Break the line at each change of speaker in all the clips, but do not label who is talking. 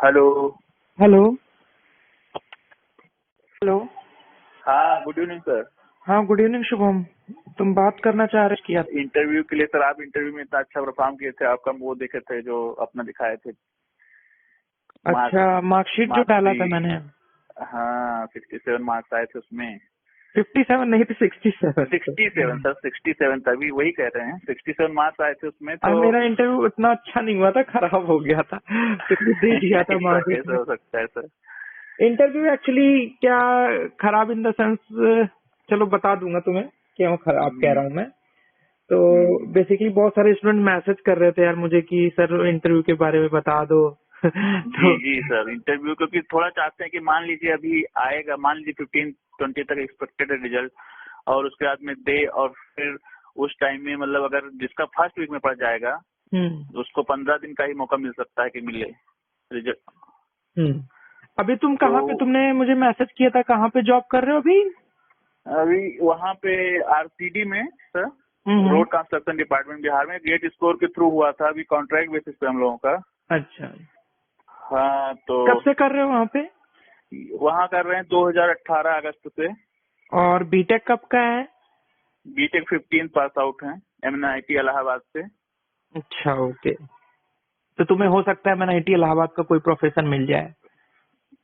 Hello.
Hello. Hello.
हाँ, good evening sir.
हाँ, good evening Shubham. तुम बात करना चाह रहे किया?
इंटरव्यू के लिए सर, आप इंटरव्यू में इतना अच्छा परफॉर्म किए थे, आपका वो देखे थे जो अपना दिखाए थे।
अच्छा, मार्कशीट जो
मार्क्स
डाला
भी।
था मैंने।
हाँ, 67 मार्क्स आए थे उसमें।
57 नहीं थे, 67।
67 सर, 67 तभी वही कह रहे हैं, 67 मार्क्स आए थे उसमें
अब
तो।
मेरा इंटरव्यू उतना अच्छा नहीं हुआ था, खराब हो गया था फिर भी दे दिया था
ऐसा
मार्कशीट
कैसे
में।
हो सकता है सर?
इंटरव्यू एक्चुअली क्या खराब इन द सेंस, चलो बता दूंगा तुम्हें क्यों खराब कह
हम्म,
रहा हूँ मैं। तो
हम्म।
बेसिकली बहुत सारे स्टूडेंट मैसेज कर रहे थे यार मुझे कि सर इंटरव्यू के बारे में बता दो
जी
तो
जी सर, इंटरव्यू क्योंकि थोड़ा चाहते हैं कि मान लीजिए अभी आएगा, मान लीजिए 15-20 तक एक्सपेक्टेड है रिजल्ट, और उसके बाद में दे, और फिर उस टाइम में मतलब अगर जिसका फर्स्ट वीक में पड़ जाएगा
हम्म।
तो उसको 15 दिन का ही मौका मिल सकता है कि मिले रिजल्ट।
हम्म। अभी तुम
तो
कहाँ पे, तुमने मुझे मैसेज किया था, कहाँ पे जॉब कर रहे हो अभी?
अभी वहाँ पे आरसीडी में सर,
हम्म।
रोड कंस्ट्रक्शन डिपार्टमेंट बिहार में, गेट स्कोर के थ्रू हुआ था, अभी कॉन्ट्रैक्ट बेसिस पे हम लोगों का।
अच्छा,
हाँ तो
कब से कर रहे हो वहाँ पे?
वहाँ कर रहे हैं 2018 अगस्त से।
और बीटेक कब का है?
बीटेक 15 पास आउट है MNIT इलाहाबाद से।
अच्छा, ओके। तो तुम्हें हो सकता है MNIT इलाहाबाद का कोई प्रोफेशन मिल जाए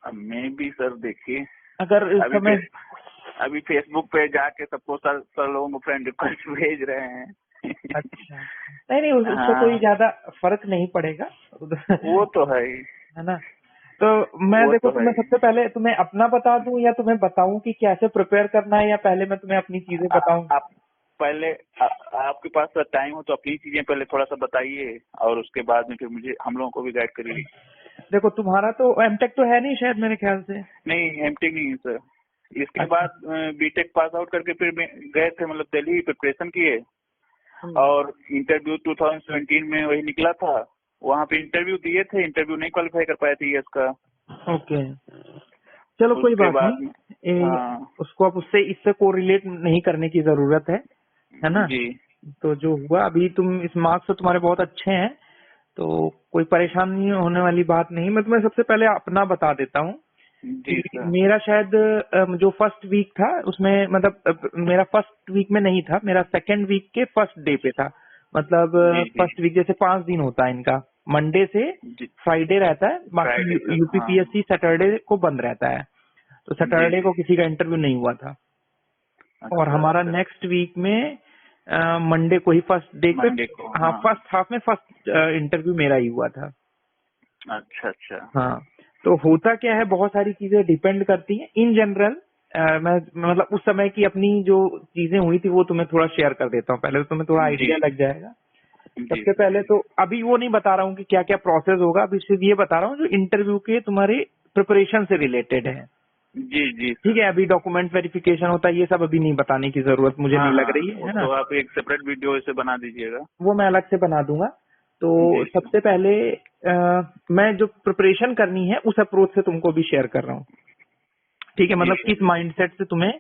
अब मैं भी सर देखिए,
अगर इस
अभी
समय।
अभी फेसबुक पे जाके सबको सर लोगों को फ्रेंड रिक्वेस्ट भेज रहे हैं।
अच्छा, नहीं नहीं, उससे कोई
हाँ,
ज्यादा फर्क नहीं पड़ेगा
वो तो है ही,
है ना? तो मैं
वो
देखो,
तो है
तुम्हें
ही।
सबसे पहले तुम्हें अपना बता दूं या तुम्हें बताऊं कि कैसे प्रिपेयर करना है, या पहले मैं तुम्हें अपनी चीजें बताऊं?
आप पहले आपके पास टाइम हो तो अपनी चीजें पहले थोड़ा सा बताइए, और उसके बाद में फिर मुझे हम लोगों को भी गाइड करिए।
देखो, तुम्हारा तो एमटेक तो है नहीं शायद, मेरे ख्याल से।
नहीं, एमटेक नहीं है सर। इसके
अच्छा।
बाद बीटेक पास आउट करके फिर गए थे, मतलब दिल्ली प्रिपरेशन किए,
हम्म।
और इंटरव्यू 2017 में वही निकला था। वहाँ पे इंटरव्यू दिए थे, इंटरव्यू नहीं क्वालिफाई कर पाए थे ईएस का।
ओके, चलो कोई
उसके
बात
बाद
नहीं।
में हाँ
उसको अब उससे इससे कोरिलेट नहीं करने की जरूरत है ना?
जी
तो जो हुआ अभी, तुम इस मार्क्स तो तुम्हारे बहुत अच्छे हैं, तो कोई परेशानी होने वाली बात नहीं। मैं तुम्हें सबसे पहले अपना बता देता हूँ
जी
कि
सर।
मेरा शायद जो फर्स्ट वीक था उसमें, मतलब मेरा फर्स्ट वीक में नहीं था, मेरा सेकंड वीक के फर्स्ट डे पे था। मतलब
जी जी
फर्स्ट वीक जैसे 5 दिन होता है इनका, मंडे से
जी।
फ्राइडे रहता है, बाकी
फ्राइडे तक, हाँ।
यूपीपीएससी सैटरडे को बंद रहता है। तो
जी
सैटरडे
जी।
को किसी का इंटरव्यू नहीं हुआ था। और
अच्छा
हमारा
अच्छा।
नेक्स्ट वीक में मंडे को ही फर्स्ट डे पे,
मंडे को,
हाँ,
हाँ।
फर्स्ट हाफ में फर्स्ट इंटरव्यू मेरा ही हुआ था।
अच्छा अच्छा।
हाँ, तो होता क्या है, बहुत सारी चीजें डिपेंड करती हैं इन जनरल। मैं मतलब उस समय की अपनी जो चीजें हुई थी वो तुम्हें थोड़ा शेयर कर देता हूँ, पहले तो तुम्हें थोड़ा
जी
आइडिया लग जाएगा।
जी
सबसे पहले तो अभी वो नहीं बता रहा हूँ कि क्या क्या प्रोसेस होगा, अभी सिर्फ ये बता रहा हूँ जो इंटरव्यू के तुम्हारे प्रिपरेशन से रिलेटेड है।
जी जी
ठीक
सर।
है, अभी डॉक्यूमेंट वेरिफिकेशन होता है, ये सब अभी नहीं बताने की जरूरत मुझे
हाँ
नहीं लग
हाँ,
रही
वो
है ना?
तो आप एक सेपरेट वीडियो इसे बना दीजिएगा।
वो मैं अलग से बना दूंगा। तो
जी सर।
सबसे पहले मैं जो प्रिपरेशन करनी है उस अप्रोच से तुमको भी शेयर कर रहा हूँ। ठीक है,
जी
मतलब किस
सर।
माइंडसेट से तुम्हें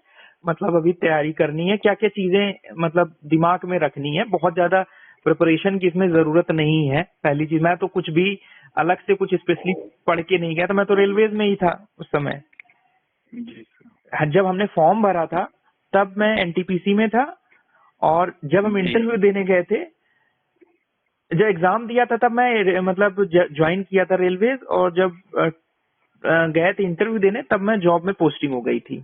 मतलब अभी तैयारी करनी है, क्या क्या चीजें मतलब दिमाग में रखनी है। बहुत ज्यादा प्रिपरेशन की इसमें जरूरत नहीं है। पहली चीज, मैं तो कुछ भी अलग से कुछ स्पेशली पढ़ के नहीं गया था, मैं तो रेलवेज में ही था उस समय।
जी सर।
जब हमने फॉर्म भरा था तब मैं एनटीपीसी में था, और जब हम
जी
इंटरव्यू देने गए थे, जब एग्जाम दिया था तब मैं मतलब ज्वाइन किया था रेलवेज, और जब गए थे इंटरव्यू देने तब मैं जॉब में पोस्टिंग हो गई थी।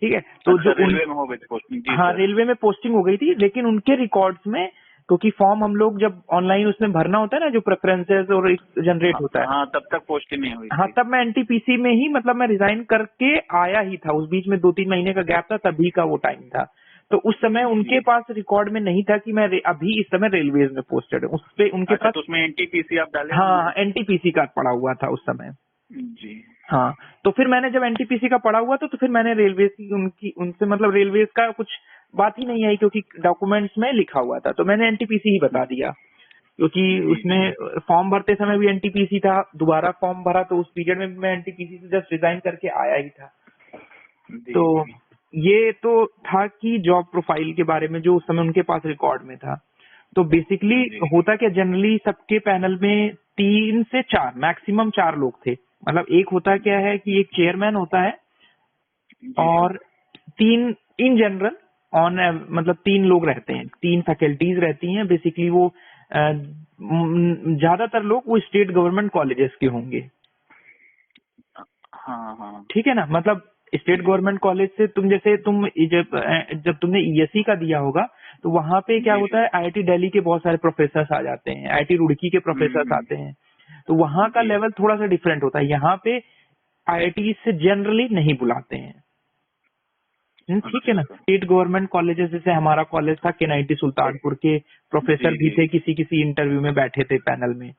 ठीक है, तो
अच्छा,
जो उन,
रेलवे में हो गई थी पोस्टिंग, जी
हाँ,
सर।
रेलवे में पोस्टिंग हो गई थी, लेकिन उनके रिकॉर्ड्स में, क्योंकि फॉर्म हम लोग जब ऑनलाइन उसमें भरना होता है ना, जो प्रेफरेंसेस और जनरेट
हाँ
होता है।
हाँ, तब तक पोस्टिंग नहीं हुई
हाँ,
थी।
तब मैं एनटीपीसी में ही, मतलब मैं रिजाइन करके आया ही था, उस बीच में 2-3 महीने का गैप था, तभी का वो टाइम था। तो उस समय उनके
जी।
पास रिकॉर्ड में नहीं था कि मैं अभी इस समय रेलवेज में पोस्टेड हूँ, उस पे उनके
अच्छा,
पास।
तो उसमें एनटीपीसी आप डाले होंगे।
हाँ, एनटीपीसी का पड़ा हुआ था उस समय।
जी
हाँ, तो फिर मैंने जब एनटीपीसी का पढ़ा हुआ था तो फिर मैंने रेलवे की उनकी उनसे मतलब रेलवेज का कुछ बात ही नहीं आई, क्योंकि डॉक्यूमेंट्स में लिखा हुआ था, तो मैंने एनटीपीसी ही बता दिया। क्योंकि
जी जी।
उसमें फॉर्म भरते समय भी एनटीपीसी था, दोबारा फॉर्म भरा तो उस पीरियड में भी मैं एनटीपीसी से जस्ट रिजाइन करके आया ही था।
जी
तो
जी।
ये तो था कि जॉब प्रोफाइल के बारे में जो उस समय उनके पास रिकॉर्ड में था। तो बेसिकली
जी
होता क्या, जनरली सबके पैनल में 3 से 4 मैक्सिमम 4 लोग थे। मतलब एक होता क्या है कि एक चेयरमैन होता है
जी सर।
और 3 इन जनरल ऑन मतलब 3 लोग रहते हैं, 3 फैकल्टीज रहती हैं। बेसिकली वो ज्यादातर लोग वो स्टेट गवर्नमेंट कॉलेजेस के होंगे।
हाँ हाँ।
ठीक है ना, मतलब स्टेट गवर्नमेंट कॉलेज से तुम जैसे तुम जब तुमने ईएससी का दिया होगा तो वहां पे क्या
जी
होता
जी।
है, आईआईटी दिल्ली के बहुत सारे प्रोफेसर्स आ जाते हैं, आईआईटी रुड़की के प्रोफेसर्स
हम्म।
आते हैं। तो वहां का
जी
लेवल थोड़ा सा डिफरेंट होता है। यहाँ पे आईआईटी से जनरली नहीं बुलाते हैं। ठीक है
अच्छा
ना।
सर।
स्टेट गवर्नमेंट कॉलेजेस जैसे हमारा कॉलेज था केनाईटी सुल्तानपुर के प्रोफेसर
जी
भी
जी।
थे, किसी किसी इंटरव्यू में बैठे थे पैनल में।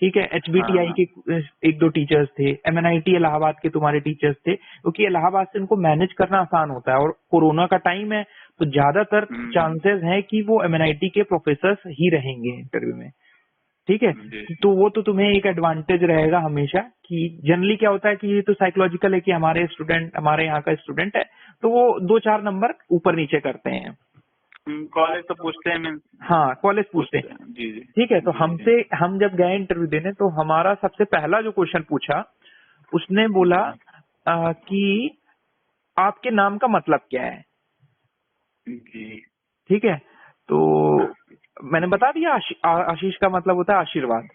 ठीक है,
हाँ
एचबीटीआई
हाँ।
के 1-2 टीचर्स थे, एमएनआईटी इलाहाबाद के तुम्हारे टीचर्स थे, क्योंकि इलाहाबाद से उनको मैनेज करना आसान होता है और कोरोना का टाइम है तो ज्यादातर
हम्म।
चांसेस है कि वो एमएनआईटी के प्रोफेसर ही रहेंगे इंटरव्यू में। ठीक है,
जी
तो वो तो तुम्हें एक एडवांटेज रहेगा हमेशा कि जनरली क्या होता है कि ये तो साइकोलॉजिकल है कि हमारे स्टूडेंट हमारे यहाँ का स्टूडेंट है तो वो 2-4 नंबर ऊपर नीचे करते हैं।
कॉलेज तो पूछते हैं मीन्स।
हाँ, कॉलेज पूछते हैं।
पूछते हैं जी जी।
ठीक है, तो
जी जी।
हम जब गए इंटरव्यू देने तो हमारा सबसे पहला जो क्वेश्चन पूछा, उसने बोला
जी
कि आपके नाम का मतलब क्या है।
जी।
ठीक है, तो मैंने बता दिया आशीष का मतलब होता है आशीर्वाद।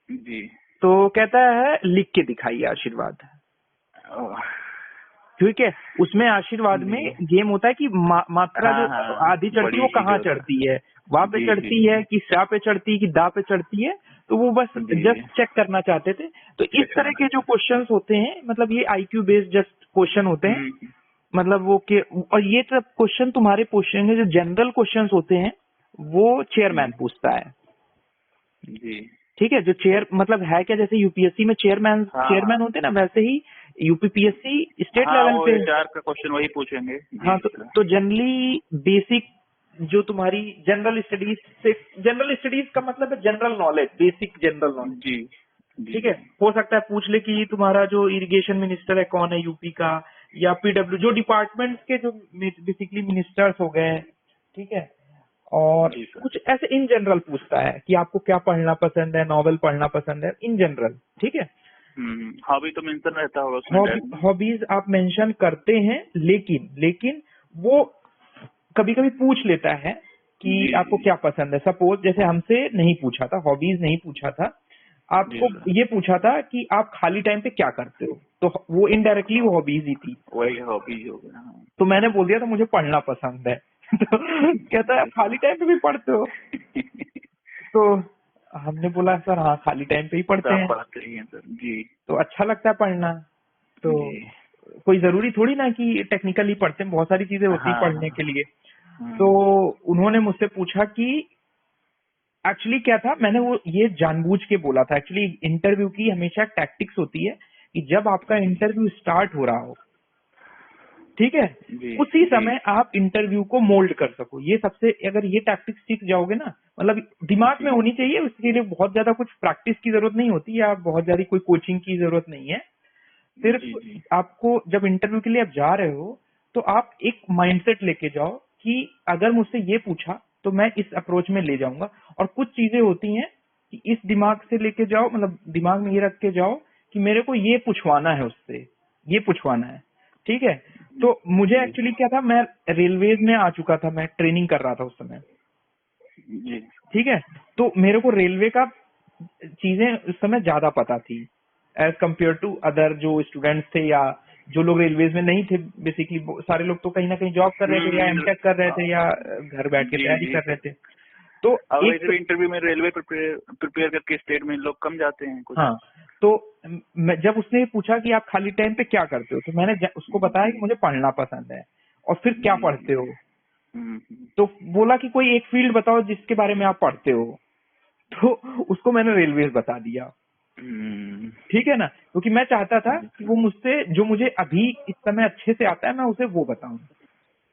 जी।
तो कहता है लिख के दिखाइए आशीर्वाद।
ओह,
ठीक है, उसमें आशीर्वाद में
जी।
गेम होता है कि मात्रा जो
हाँ हाँ।
आधी चढ़ती है
बड़ी
वो
ही
कहाँ
जो होता
चढ़ती है, वा
है।
पे
जी जी
चढ़ती
जी।
है कि सा पे चढ़ती है कि दा पे चढ़ती है। तो वो बस
जी जी।
जस्ट चेक करना चाहते थे। तो इस
चेक
तरह
करना
के जो
था।
क्वेश्चंस होते हैं, मतलब ये आईक्यू बेस्ड जस्ट क्वेश्चन होते हैं।
हम्म।
मतलब वो के और ये सब क्वेश्चन तुम्हारे क्वेश्चन है जो जनरल क्वेश्चंस होते हैं वो चेयरमैन
जी
पूछता है।
जी।
ठीक है, जो चेयर मतलब है क्या, जैसे यूपीएससी में चेयरमैन
हाँ
चेयरमैन
हाँ
होते हैं ना, वैसे ही यूपीपीएससी स्टेट
हाँ।
लेवल
वो
पे।
एचआर का क्वेश्चन वही पूछेंगे
हाँ,
जी सर।
तो जनरली बेसिक जो तुम्हारी जनरल स्टडीज का मतलब है general knowledge, basic general knowledge.
जी जी
ठीक है,
जी।
हो सकता है पूछ ले कि तुम्हारा जो इरिगेशन मिनिस्टर है कौन है यूपी का, या पीडब्ल्यू जो डिपार्टमेंट के जो बेसिकली मिनिस्टर्स हो गए। ठीक है, और
जी सर।
कुछ ऐसे इन जनरल पूछता है कि आपको क्या पढ़ना पसंद है, नॉवेल पढ़ना पसंद है, इन जनरल। ठीक है,
हॉबी तो मेंशन रहता होगा उसमें टैग में।
हॉबीज आप मेंशन करते हैं, लेकिन लेकिन वो कभी कभी पूछ लेता है कि
जी
आपको
जी
क्या पसंद है। सपोज जैसे हमसे नहीं पूछा था, हॉबीज नहीं पूछा था,
जी
आपको
सर।
ये पूछा था कि आप खाली टाइम पे क्या करते हो, तो वो इनडायरेक्टली वो हॉबीज ही थी।
वही हॉबी हो गया हाँ।
तो मैंने बोल दिया था मुझे पढ़ना पसंद है। तो कहता है आप खाली टाइम पे भी पढ़ते हो। तो हमने बोला सर हाँ, खाली टाइम पे ही
तो
पढ़ते
आप
हैं।
पढ़ते ही हैं सर जी।
तो अच्छा लगता है पढ़ना। तो
जी
कोई जरूरी थोड़ी ना कि टेक्निकली पढ़ते हैं, बहुत सारी चीजें होती हैं पढ़ने
हाँ।
के लिए। तो उन्होंने मुझसे पूछा कि एक्चुअली क्या था, मैंने वो ये जानबूझ के बोला था। एक्चुअली इंटरव्यू की हमेशा टैक्टिक्स होती है कि जब आपका
जी
इंटरव्यू स्टार्ट हो रहा हो, ठीक है,
जी
उसी
जी।
समय आप इंटरव्यू को मोल्ड कर सको। ये सबसे, अगर ये टैक्टिक्स सीख जाओगे ना, मतलब दिमाग
जी
में होनी चाहिए, उसके लिए बहुत ज्यादा कुछ प्रैक्टिस की जरूरत नहीं होती या बहुत ज्यादा कोई कोचिंग की जरूरत नहीं है। सिर्फ
जी जी।
आपको जब इंटरव्यू के लिए आप जा रहे हो तो आप एक माइंडसेट लेके जाओ कि अगर मुझसे ये पूछा तो मैं इस अप्रोच में ले जाऊंगा। और कुछ चीजें होती हैं कि इस दिमाग से लेके जाओ, मतलब दिमाग में ये रख के जाओ कि मेरे को ये पूछवाना है उससे, ये पूछवाना है। ठीक है, तो मुझे
जी
एक्चुअली क्या था, मैं रेलवेज में आ चुका था, मैं ट्रेनिंग कर रहा था उस समय।
जी।
ठीक है, तो मेरे को रेलवे का चीजें उस समय ज्यादा पता थी एज कम्पेयर टू अदर जो स्टूडेंट्स थे या जो लोग रेलवेज में नहीं थे। बेसिकली सारे लोग तो कहीं ना कहीं जॉब कर रहे थे या एमटेक कर रहे थे या घर बैठ के
जी
तैयारी
जी।
कर रहे थे। तो
अब
एक
वैसे भी इंटरव्यू में रेलवे प्रिपेयर करके स्टेट में लोग कम जाते हैं कुछ।
हाँ, तो जब उसने पूछा कि आप खाली टाइम पे क्या करते हो, तो मैंने उसको बताया कि
जी
मुझे पढ़ना पसंद है। और फिर क्या
जी
पढ़ते
जी।
हो, तो बोला कि कोई एक फील्ड बताओ जिसके बारे में आप पढ़ते हो। तो उसको मैंने रेलवेज बता दिया। ठीक है ना, क्योंकि मैं चाहता था
जी
कि
सर।
वो मुझसे जो मुझे अभी इस समय अच्छे से आता है मैं उसे वो बताऊं।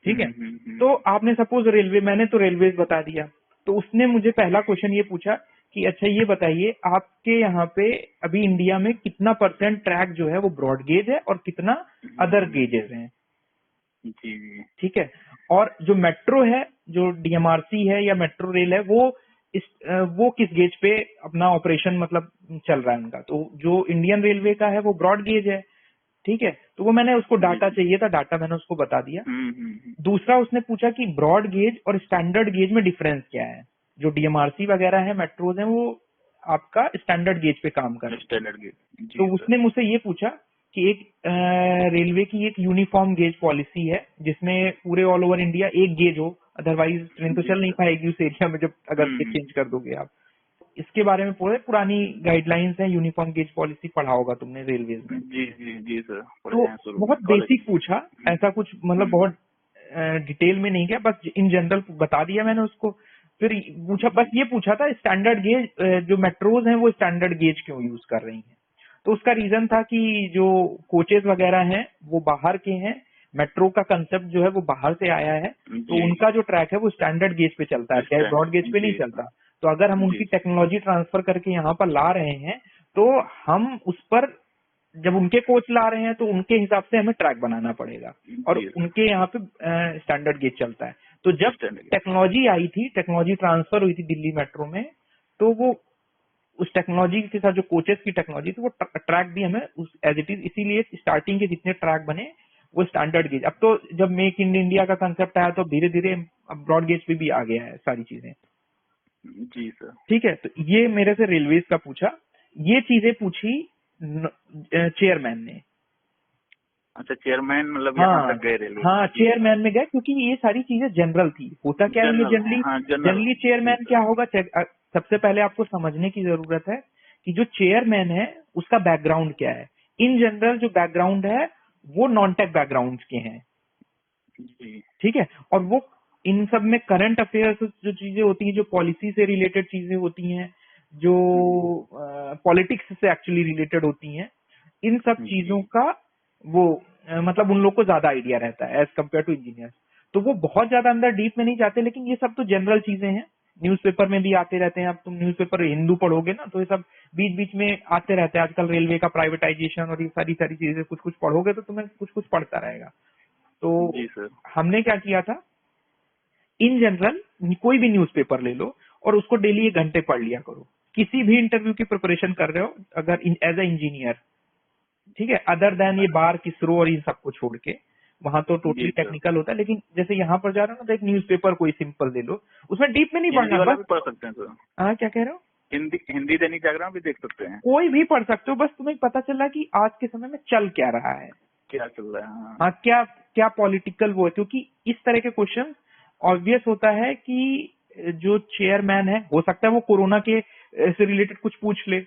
ठीक है, तो आपने सपोज रेलवे, मैंने तो रेलवेज बता दिया। तो उसने मुझे पहला क्वेश्चन ये पूछा कि अच्छा ये बताइए आपके यहाँ पे अभी इंडिया में कितना % ट्रैक जो है वो ब्रॉड गेज है और कितना अदर गेजेस हैं।
जी जी।
ठीक है, और जो मेट्रो है, जो डीएमआरसी है या मेट्रो रेल है, वो वो किस गेज पे अपना ऑपरेशन मतलब चल रहा है उनका। तो जो इंडियन रेलवे का है वो ब्रॉड गेज है, ठीक है। तो वो मैंने उसको डाटा चाहिए था, डाटा मैंने उसको बता दिया। दूसरा उसने पूछा कि ब्रॉड गेज और स्टैंडर्ड गेज में डिफरेंस क्या है। जो डीएमआरसी वगैरह है, मेट्रोज हैं, वो आपका स्टैंडर्ड गेज पे काम कर रहे हैं।
Standard gauge.
तो उसने मुझसे ये पूछा कि एक रेलवे की एक यूनिफॉर्म गेज पॉलिसी है जिसमें पूरे ऑल ओवर इंडिया एक गेज हो, अदरवाइज ट्रेन तो चल नहीं पाएगी उस एरिया में जब अगर गेज चेंज कर दोगे आप। इसके बारे में पूरे पुरानी गाइडलाइंस है, यूनिफॉर्म गेज पॉलिसी पढ़ा होगा तुमने रेलवेज में।
जी सर।
तो बहुत बेसिक पूछा, ऐसा कुछ मतलब बहुत डिटेल में नहीं गया, बस इन जनरल बता दिया मैंने उसको। फिर पूछा, बस ये पूछा था स्टैंडर्ड गेज जो मेट्रोज हैं वो स्टैंडर्ड गेज क्यों यूज कर रही हैं। तो उसका रीजन था कि जो कोचेस वगैरह हैं वो बाहर के हैं, मेट्रो का कंसेप्ट जो है वो बाहर से आया है, तो उनका जो ट्रैक है वो स्टैंडर्ड गेज पे चलता है, ब्रॉड गेज पे नहीं चलता। तो अगर हम उनकी टेक्नोलॉजी ट्रांसफर करके यहाँ पर ला रहे हैं तो हम उस पर, जब उनके कोच ला रहे हैं तो उनके हिसाब से हमें ट्रैक बनाना पड़ेगा, और उनके यहाँ पे स्टैंडर्ड गेज चलता है। तो जब टेक्नोलॉजी आई थी, टेक्नोलॉजी ट्रांसफर हुई थी दिल्ली मेट्रो में, तो वो उस टेक्नोलॉजी के साथ जो कोचेस की टेक्नोलॉजी थी वो ट्रैक भी हमें एज इट इज, इसीलिए स्टार्टिंग के जितने ट्रैक बने वो स्टैंडर्ड गेज। अब तो जब मेक इन इंडिया का कंसेप्ट आया तो धीरे धीरे अब ब्रॉड गेज पे भी आ गया है सारी चीजें।
जी सर।
ठीक है, तो ये मेरे से रेलवेज का पूछा, ये चीजें पूछी चेयरमैन ने।
अच्छा, चेयरमैन मतलब यहाँ तक गए रेलवे?
हाँ, चेयरमैन में गए, क्योंकि ये सारी चीजें जनरल थी। होता क्या है, जनरली चेयरमैन क्या होगा, सबसे पहले आपको समझने की जरूरत है कि जो चेयरमैन है उसका बैकग्राउंड क्या है। इन जनरल जो बैकग्राउंड है वो नॉन टेक बैकग्राउंड के हैं, ठीक है। और वो इन सब में करंट अफेयर्स जो चीजें होती हैं, जो पॉलिसी से रिलेटेड चीजें होती हैं, जो पॉलिटिक्स से एक्चुअली रिलेटेड होती हैं, इन सब चीजों का वो मतलब उन लोग को ज्यादा आइडिया रहता है एज कम्पेयर टू इंजीनियर्स। तो वो बहुत ज्यादा अंदर डीप में नहीं जाते, लेकिन ये सब तो जनरल चीजें हैं, न्यूज़पेपर में भी आते रहते हैं। अब तुम न्यूज़पेपर हिंदू पढ़ोगे ना, तो ये सब बीच बीच में आते रहते हैं। आजकल रेलवे का प्राइवेटाइजेशन और ये सारी सारी चीजें कुछ कुछ पढ़ोगे तो तुम्हें कुछ कुछ पढ़ता रहेगा। तो हमने क्या किया था, इन जनरल कोई भी न्यूज़पेपर ले लो और उसको डेली 1 घंटे पढ़ लिया करो। किसी भी इंटरव्यू की प्रिपरेशन कर रहे हो अगर एज ए इंजीनियर, ठीक है, अदर देन ये बार किसरो और इन सबको छोड़ के, वहां तो टोटली टेक्निकल होता है। लेकिन जैसे यहाँ पर जा रहे हो ना, तो एक न्यूज़पेपर कोई सिंपल ले लो, उसमें डीप में नहीं पढ़ना, बस
पढ़ सकते हैं सर।
हाँ, क्या कह रहे हो?
हिंदी दैनिक जागरण भी देख सकते हैं,
कोई भी पढ़ सकते हो, बस तुम्हें पता चला कि आज के समय में चल क्या रहा है,
क्या चल रहा है।
हाँ, क्या क्या पॉलिटिकल वो है। क्योंकि इस तरह के क्वेश्चन ऑब्वियस होता है कि जो चेयरमैन है, हो सकता है वो कोरोना के से रिलेटेड कुछ पूछ ले,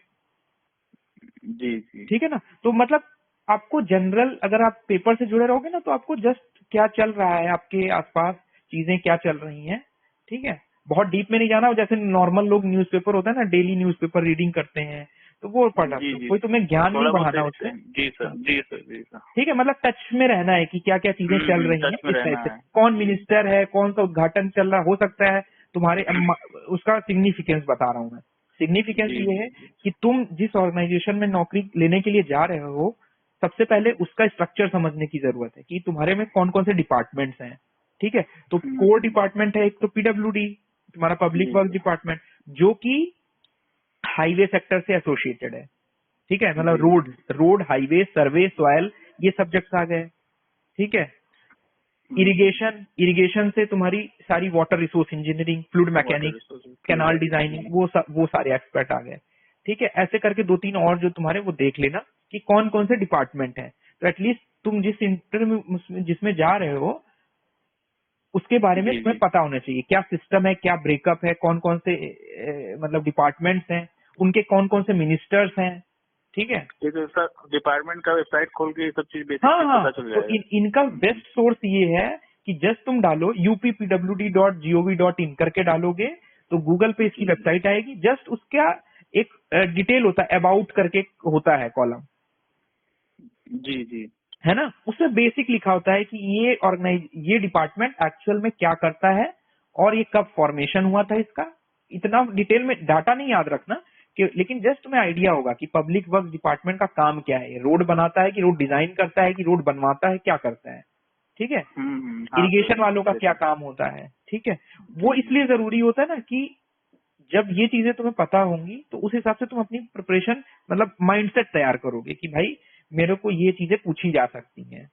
जी,
ठीक है ना। तो मतलब आपको जनरल, अगर आप पेपर से जुड़े रहोगे ना, तो आपको जस्ट क्या चल रहा है आपके आसपास, चीजें क्या चल रही हैं, ठीक है, बहुत डीप में नहीं जाना। जैसे नॉर्मल लोग न्यूज़पेपर होता है ना, डेली न्यूज़पेपर रीडिंग करते हैं, तो वो पढ़ना, कोई तुम्हें ज्ञान नहीं बढ़ाना उससे।
जी सर।
ठीक है, मतलब टच में रहना है कि क्या क्या चीजें चल रही हैं, इस टाइप से कौन मिनिस्टर है, कौन सा उद्घाटन चल रहा हो सकता है तुम्हारे, उसका सिग्निफिकेंस बता रहा हूँ मैं। सिग्निफिकेंस ये है कि तुम जिस ऑर्गेनाइजेशन में नौकरी लेने के लिए जा रहे हो, सबसे पहले उसका स्ट्रक्चर समझने की जरूरत है कि तुम्हारे में कौन कौन से डिपार्टमेंट्स हैं, ठीक है। तो कोर डिपार्टमेंट है एक, तो पीडब्ल्यूडी तुम्हारा पब्लिक वर्क डिपार्टमेंट, जो कि हाईवे सेक्टर से एसोसिएटेड है, ठीक है, मतलब रोड हाईवे सर्वे सॉयल ये सब्जेक्ट्स आ गए, ठीक है। इरिगेशन से तुम्हारी सारी water resource engineering, fluid mechanics, canal designing, वो सारे एक्सपर्ट आ गए, ठीक है। ऐसे करके 2-3 और जो तुम्हारे, वो देख लेना कि कौन कौन से डिपार्टमेंट हैं। तो एटलीस्ट तुम जिस इंटरव्यू जिसमें जा रहे हो उसके बारे में तुम्हें पता होना चाहिए, क्या सिस्टम है, क्या ब्रेकअप है, कौन कौन से मतलब डिपार्टमेंट्स हैं, उनके कौन कौन से मिनिस्टर्स हैं, ठीक है।
सर डिपार्टमेंट का वेबसाइट खोल के ये सब चीज बेसिक
हाँ,
पता चल जाएगा।
तो इनका बेस्ट सोर्स ये है कि जस्ट तुम डालो uppwd.gov.in करके डालोगे तो गूगल पे इसकी वेबसाइट आएगी। जस्ट उसका एक डिटेल होता है, अबाउट करके होता है कॉलम,
जी,
है ना। उसमें बेसिक लिखा होता है कि ये डिपार्टमेंट एक्चुअल में क्या करता है और ये कब फॉर्मेशन हुआ था इसका। इतना डिटेल में डाटा नहीं याद रखना कि, लेकिन जस्ट तुम्हें आइडिया होगा कि पब्लिक वर्क डिपार्टमेंट का काम क्या है, रोड बनाता है कि रोड डिजाइन करता है कि रोड बनवाता है, क्या करता है, ठीक है। इरिगेशन वालों का क्या काम होता है, ठीक है। वो इसलिए जरूरी होता है ना कि जब ये चीजें तुम्हें पता होंगी तो उस हिसाब से तुम अपनी प्रिपरेशन मतलब माइंडसेट तैयार करोगे कि भाई मेरे को ये चीजें पूछी जा सकती हैं।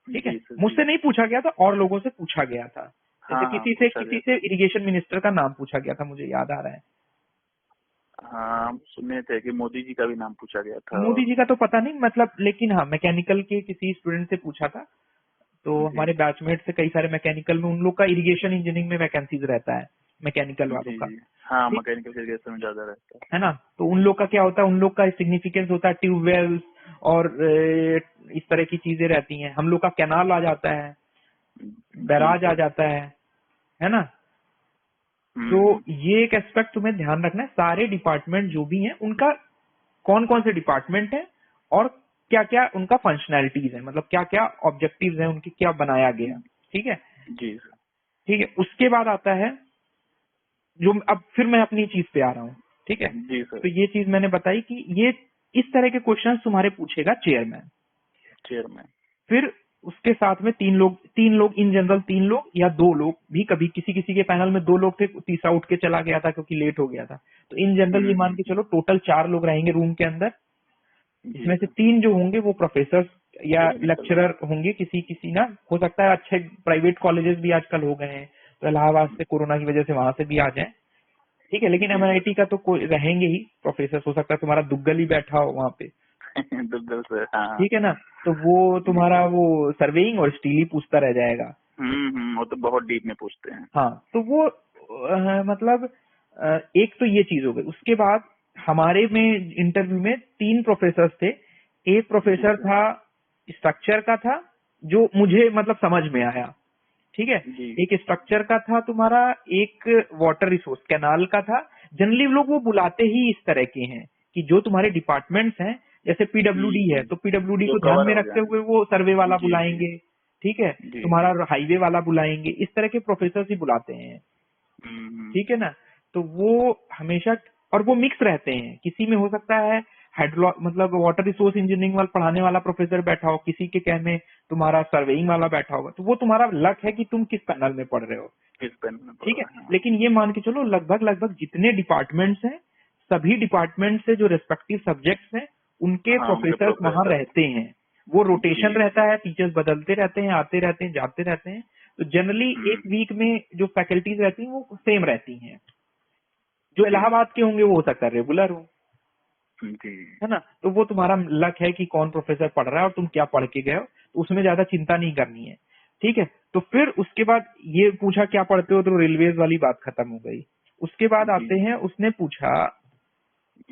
ठीक है,
जी सर जी।
मुझसे नहीं पूछा गया था, और लोगों से पूछा गया था। जैसे
हाँ पूछा
किसी
गया
से
था।
इरिगेशन मिनिस्टर का नाम पूछा गया था, मुझे याद आ रहा है।
हाँ हम सुने थे कि मोदी जी का भी नाम पूछा गया था।
मोदी जी का तो पता नहीं मतलब, लेकिन हाँ मैकेनिकल के किसी स्टूडेंट से पूछा था। तो
जी
हमारे बैचमेट से कई सारे मैकेनिकल में, उन लोग का इरिगेशन इंजीनियरिंग में वैकेंसीज रहता है, मैकेनिकल वालों
जी
का।
जी। हाँ
ठीक
मैकेनिकल इरिगेशन में ज्यादा रहता
है ना, तो उन लोग का क्या होता है, उन लोग का सिग्निफिकेंस होता है ट्यूबवेल्स और इस तरह की चीजें रहती हैं। हम लोग का कैनाल आ जाता है,
है। जी
बैराज आ
सर।
जाता है ना। तो
हम्म।
ये एक एस्पेक्ट तुम्हें ध्यान रखना है, सारे डिपार्टमेंट जो भी हैं उनका कौन कौन से डिपार्टमेंट है और क्या क्या उनका फंक्शनैलिटीज है, मतलब क्या क्या ऑब्जेक्टिव्स हैं उनके, क्या बनाया गया। ठीक है,
जी सर।
ठीक है। उसके बाद आता है जो, अब फिर मैं अपनी चीज पे आ रहा हूँ। ठीक है,
जी सर।
तो ये चीज मैंने बताई कि ये इस तरह के क्वेश्चन तुम्हारे पूछेगा चेयरमैन।
चेयरमैन।
फिर उसके साथ में तीन लोग इन जनरल, तीन लोग या दो लोग भी, कभी किसी किसी के पैनल में दो लोग थे, तीसरा उठ के चला गया था क्योंकि लेट हो गया था। तो इन जनरल ये मान के चलो टोटल 4 लोग रहेंगे रूम के अंदर।
जी
इसमें से
सर।
3 जो होंगे वो प्रोफेसर या
टेक्निकल।
लेक्चरर होंगे, किसी किसी ना, हो सकता है अच्छे प्राइवेट कॉलेजेस भी आजकल हो गए हैं, तो इलाहाबाद से कोरोना की वजह से वहां से भी आ जाए। ठीक है, लेकिन
जी
एमआईटी का तो कोई रहेंगे ही प्रोफेसर, हो सकता है तुम्हारा दुग्गल ही बैठा हो वहां पे।
सर। दुग्गल सर हाँ।
ठीक है ना, तो वो
जी
तुम्हारा
सर।
वो सर्वेइंग और स्टील ही पूछता रह जाएगा।
वो तो बहुत डीप में पूछते हैं।
हाँ, तो वो मतलब एक तो ये चीज हो गई। उसके बाद हमारे में इंटरव्यू में 3 प्रोफेसर थे। एक
जी
प्रोफेसर
सर।
था स्ट्रक्चर का था, जो मुझे मतलब समझ में आया। ठीक है,
जी
एक स्ट्रक्चर का था तुम्हारा, एक वाटर रिसोर्स कैनाल का था। जनरली लोग वो बुलाते ही इस तरह के हैं कि जो तुम्हारे डिपार्टमेंट्स हैं, जैसे पीडब्ल्यूडी है तो पीडब्ल्यूडी
जो
को ध्यान
कवर
में
हो
रखते
गया।
हुए वो सर्वे वाला
जी जी।
बुलाएंगे। ठीक है,
जी
तुम्हारा
जी।
हाईवे वाला बुलाएंगे, इस तरह के प्रोफेसर ही बुलाते हैं। ठीक है ना, तो वो हमेशा, और वो मिक्स रहते हैं, किसी में हो सकता है हाइड्रो मतलब वाटर रिसोर्स इंजीनियरिंग वाला पढ़ाने वाला प्रोफेसर बैठा हो, किसी के कहने में तुम्हारा सर्वेइंग वाला बैठा होगा। तो वो तुम्हारा लक है कि तुम किस पैनल में पढ़ रहे हो।
किस पेन में पड़
ठीक है,
रहा है हाँ।
लेकिन ये मान के चलो लगभग लगभग जितने डिपार्टमेंट्स हैं, सभी डिपार्टमेंट से जो रेस्पेक्टिव सब्जेक्ट्स हैं उनके
हाँ उनके
प्रोफेसर्स वहां
प्रोफेसर।
रहते हैं। वो
जी।
रोटेशन रहता है, टीचर्स बदलते रहते हैं, आते रहते हैं, जाते रहते हैं। तो जनरली एक
हम्म।
वीक में जो फैकल्टीज रहती हैं वो सेम रहती हैं। जो
जी
इलाहाबाद के होंगे वो हो सकता है रेगुलर हो,
जी।
है ना। तो वो तुम्हारा लक है कि कौन प्रोफेसर पढ़ रहा है और तुम क्या पढ़ के गए हो, तो उसमें ज्यादा चिंता नहीं करनी है। ठीक है, तो फिर उसके बाद ये पूछा क्या पढ़ते हो, तो रेलवेज वाली बात खत्म हो गई। उसके बाद
जी।
आते हैं, उसने पूछा,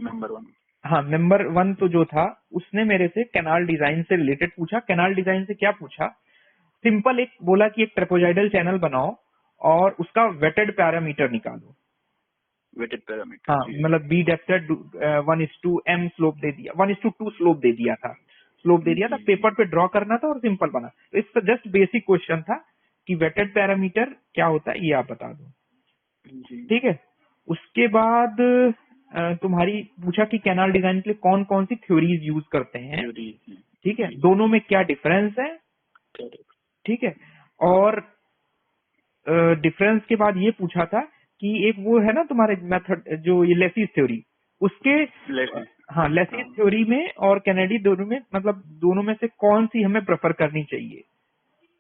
नंबर 1।
हाँ नंबर 1 तो जो था उसने मेरे से कैनाल डिजाइन से रिलेटेड पूछा। कैनाल डिजाइन से क्या पूछा, सिंपल एक बोला कि एक ट्रेपोजाइडल चैनल बनाओ और उसका वेटेड पैरामीटर निकालो।
वेटेड पैरामीटर
हाँ,
जी।
मतलब बी डेप्थ 1:m स्लोप दे दिया, 1:2 स्लोप दे दिया था,
जी जी।
पेपर पे ड्रॉ करना था और सिंपल बना। तो इसका जस्ट बेसिक क्वेश्चन था कि वेटेड पैरामीटर क्या होता है, ये आप बता दो।
जी।
ठीक है, उसके बाद तुम्हारी पूछा कि कैनाल डिजाइन के लिए कौन कौन सी थ्योरीज यूज करते हैं।
थ्योरी।
ठीक है,
जी।
दोनों में क्या डिफरेंस है।
करेक्ट।
ठीक है, और डिफरेंस के बाद ये पूछा था कि एक वो है ना तुम्हारे मेथड, जो ये लेसिस थ्योरी, उसके
लेसिस।
हाँ लेसिस
हाँ।
थ्योरी में और कैनेडी दोनों में, मतलब दोनों में से कौन सी हमें प्रेफर करनी चाहिए,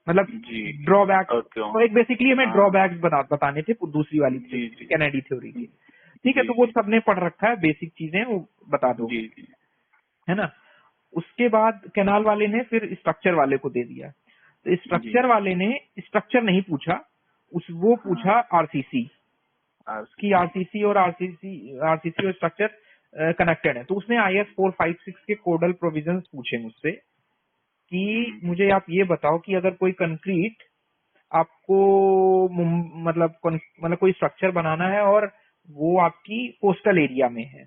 मतलब
जी।
ड्रॉबैक्स।
और क्यों।
तो एक बेसिकली हमें
हाँ।
ड्रॉबैक्स बताने थे दूसरी वाली
जी
थ्योरी,
जी।
कैनेडी थ्योरी के। ठीक है,
जी
तो वो
जी।
सबने पढ़ रखा है, बेसिक चीजें वो बता दोगे,
जी जी।
है ना। उसके बाद कैनाल वाले ने फिर स्ट्रक्चर वाले को दे दिया। तो
जी।
स्ट्रक्चर वाले ने स्ट्रक्चर नहीं पूछा, वो
हाँ।
पूछा आरसीसी, कि
आरसीसी।
आरसीसी और स्ट्रक्चर कनेक्टेड है। तो उसने IS 456 के कोडल प्रोविजंस पूछे मुझसे कि मुझे आप ये बताओ कि अगर कोई कंक्रीट आपको मतलब कोई स्ट्रक्चर बनाना है और वो आपकी कोस्टल एरिया में है,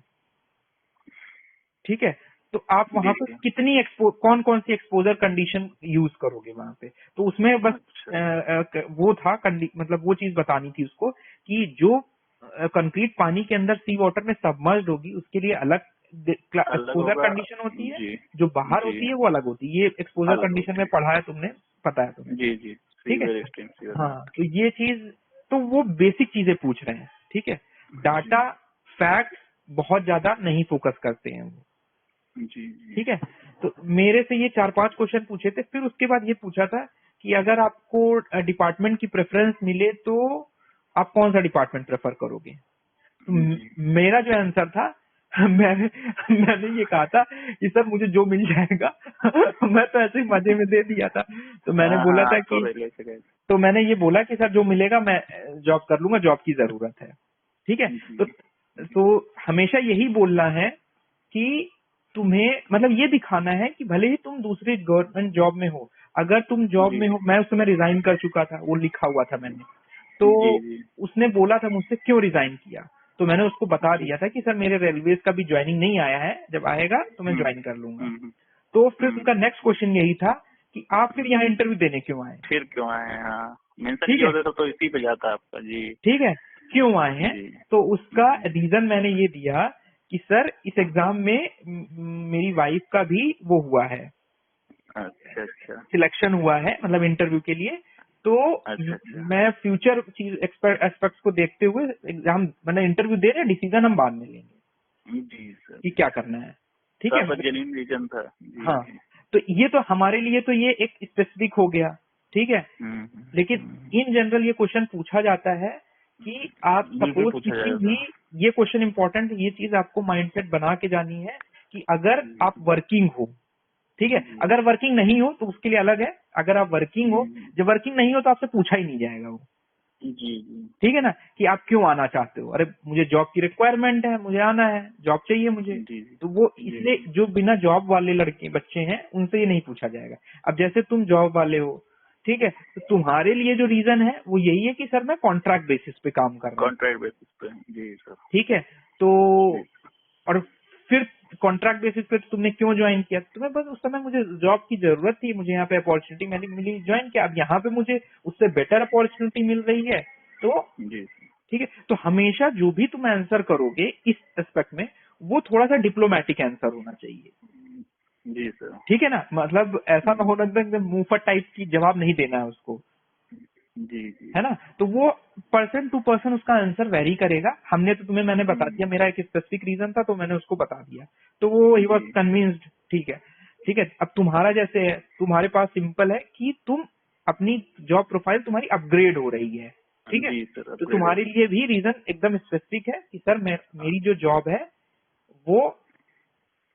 ठीक है, तो आप वहां
जी
पे
जी।
कितनी कौन कौन सी एक्सपोजर कंडीशन यूज करोगे वहां पे। तो उसमें बस
अच्छा।
वो था मतलब वो चीज बतानी थी उसको कि जो कंक्रीट पानी के अंदर सी वाटर में सबमर्ज्ड होगी उसके लिए अलग
अलग
एक्सपोजर
होगा।
कंडीशन होती है,
जी।
जो बाहर
जी।
होती है वो अलग होती है। ये एक्सपोजर
अलग
कंडीशन
होती
में
है।
पढ़ा है तुमने, पता है तुम्हें।
जी जी।
ठीक है,
सीवियर एक्सट्रीम सीवियर
हाँ,
वाटर।
तो ये चीज, तो वो बेसिक चीजें पूछ रहे हैं। ठीक है, डाटा फैक्ट्स बहुत ज्यादा नहीं फोकस करते हैं वो।
जी।
ठीक है, तो मेरे से ये 4-5 क्वेश्चन पूछे थे, फिर उसके बाद ये पूछा था कि अगर आपको डिपार्टमेंट की प्रेफरेंस मिले तो आप कौन सा डिपार्टमेंट प्रेफर करोगे। तो मेरा जो आंसर था मैंने ये कहा था कि सर मुझे जो मिल जाएगा मैं तो ऐसे ही मजे में दे दिया था। तो मैंने बोला था कि तो मैंने ये बोला कि सर जो मिलेगा मैं जॉब कर लूंगा, जॉब की जरूरत है। ठीक है, तो हमेशा यही बोलना है कि तुम्हें मतलब ये दिखाना है कि भले ही तुम दूसरी गवर्नमेंट जॉब में हो, अगर तुम जॉब में हो, मैं उस समय रिजाइन कर चुका था, वो लिखा हुआ था मैंने, तो उसने बोला था मुझसे क्यों रिजाइन किया, तो मैंने उसको बता दिया था कि सर मेरे रेलवेज का भी ज्वाइनिंग नहीं आया है, जब आएगा तो मैं ज्वाइन कर लूंगा। तो फिर उनका नेक्स्ट क्वेश्चन यही था कि आप फिर यहाँ इंटरव्यू देने क्यों आए,
फिर क्यों आए हैं। हाँ, मेंशन किया होता तो इसी पे जाता आपका। जी
ठीक है, क्यों आए हैं। तो उसका रीजन मैंने ये दिया कि सर इस एग्जाम में मेरी वाइफ का भी वो हुआ है,
अच्छा
सिलेक्शन हुआ है मतलब इंटरव्यू के लिए, तो मैं फ्यूचर चीज एस्पेक्ट्स को देखते हुए एग्जाम मतलब इंटरव्यू दे रहे हैं, डिसीजन हम बाद में लेंगे
जी सर
कि क्या करना है। ठीक है,
जेन्युइन रीजन था।
हाँ, तो ये तो हमारे लिए तो ये एक स्पेसिफिक हो गया। ठीक है, लेकिन इन जनरल ये क्वेश्चन पूछा जाता है कि आप सपोज किसी भी, ये क्वेश्चन इंपॉर्टेंट, ये चीज आपको माइंडसेट बना के जानी है कि अगर आप वर्किंग हो, ठीक है, अगर वर्किंग नहीं हो तो उसके लिए अलग है, अगर आप वर्किंग हो, जब वर्किंग नहीं हो तो आपसे पूछा ही नहीं जाएगा वो। ठीक है ना, कि आप क्यों आना चाहते हो, अरे मुझे जॉब की रिक्वायरमेंट है, मुझे आना है, जॉब चाहिए मुझे, तो वो इसलिए जो बिना जॉब वाले लड़के बच्चे हैं उनसे ये नहीं पूछा जाएगा। अब जैसे तुम जॉब वाले हो, ठीक है, तो तुम्हारे लिए जो रीजन है वो यही है कि सर मैं कॉन्ट्रैक्ट बेसिस पे काम कर रहा हूँ,
कॉन्ट्रैक्ट बेसिस पे। जी सर,
ठीक है, तो और फिर कॉन्ट्रैक्ट बेसिस पे तुमने क्यों ज्वाइन किया, तुम्हें बस उस समय मुझे जॉब की जरूरत थी, मुझे यहाँ पे अपॉर्चुनिटी मिली, ज्वाइन किया, अब यहाँ पे मुझे उससे बेटर अपॉर्चुनिटी मिल रही है, तो ठीक है। तो हमेशा जो भी तुम आंसर करोगे इस एस्पेक्ट में, वो थोड़ा सा डिप्लोमेटिक आंसर होना चाहिए।
जी सर,
ठीक है ना, मतलब ऐसा ना होना एकदम मुंहफट टाइप की जवाब नहीं देना है उसको।
जी
है ना, तो वो पर्सन टू पर्सन उसका आंसर वेरी करेगा। हमने तो तुम्हें मैंने बता दिया, मेरा एक स्पेसिफिक रीजन था तो मैंने उसको बता दिया, तो वो ही वॉज कन्विंस्ड। ठीक है, ठीक है। अब तुम्हारा जैसे है, तुम्हारे पास सिंपल है कि तुम अपनी जॉब प्रोफाइल तुम्हारी अपग्रेड हो रही है, ठीक है, तो तुम्हारे लिए भी रीजन एकदम स्पेसिफिक है कि सर मेरी जो जॉब है वो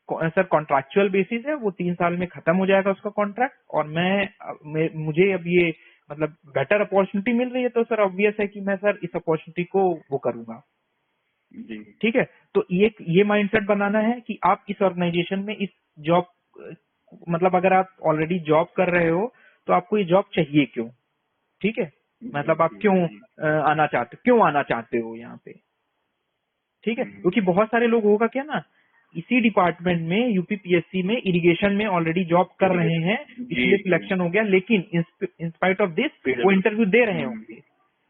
सर कॉन्ट्रैक्चुअल बेसिस है, वो 3 साल में खत्म हो जाएगा उसका कॉन्ट्रैक्ट, और मुझे अब ये मतलब बेटर अपॉर्चुनिटी मिल रही है, तो सर ऑब्वियस है कि मैं सर इस अपॉर्चुनिटी को वो करूंगा। ठीक है, तो ये माइंडसेट बनाना है कि आप इस ऑर्गेनाइजेशन में इस जॉब मतलब अगर आप ऑलरेडी जॉब कर रहे हो तो आपको ये जॉब चाहिए क्यों, ठीक है, मतलब आप क्यों आना चाहते हो यहाँ पे। ठीक है, क्योंकि बहुत सारे लोग होगा क्या ना, इसी डिपार्टमेंट में यूपीपीएससी में इरिगेशन में ऑलरेडी जॉब कर रहे हैं, इसलिए सिलेक्शन हो गया, लेकिन इन स्पाइट ऑफ दिस वो इंटरव्यू दे रहे होंगे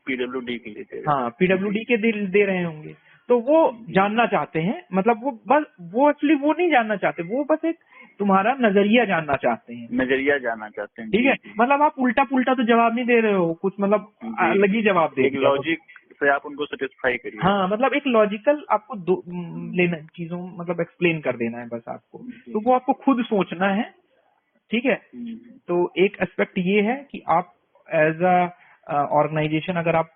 पीडब्ल्यूडी के लिए। हाँ, पीडब्ल्यूडी के दे रहे होंगे, तो वो जानना चाहते हैं, मतलब वो एक्चुअली वो नहीं जानना चाहते, वो बस एक तुम्हारा नजरिया जानना चाहते हैं। ठीक है, मतलब आप उल्टा पुल्टा तो जवाब नहीं दे रहे हो, कुछ मतलब अलग ही जवाब दे,
लॉजिक से आप उनको सेटिस्फाई करिए।
हाँ, मतलब एक लॉजिकल आपको लेना चीजों मतलब एक्सप्लेन कर देना है बस आपको, तो वो आपको खुद सोचना है। ठीक है, तो एक एस्पेक्ट ये है कि आप एज अ ऑर्गेनाइजेशन अगर आप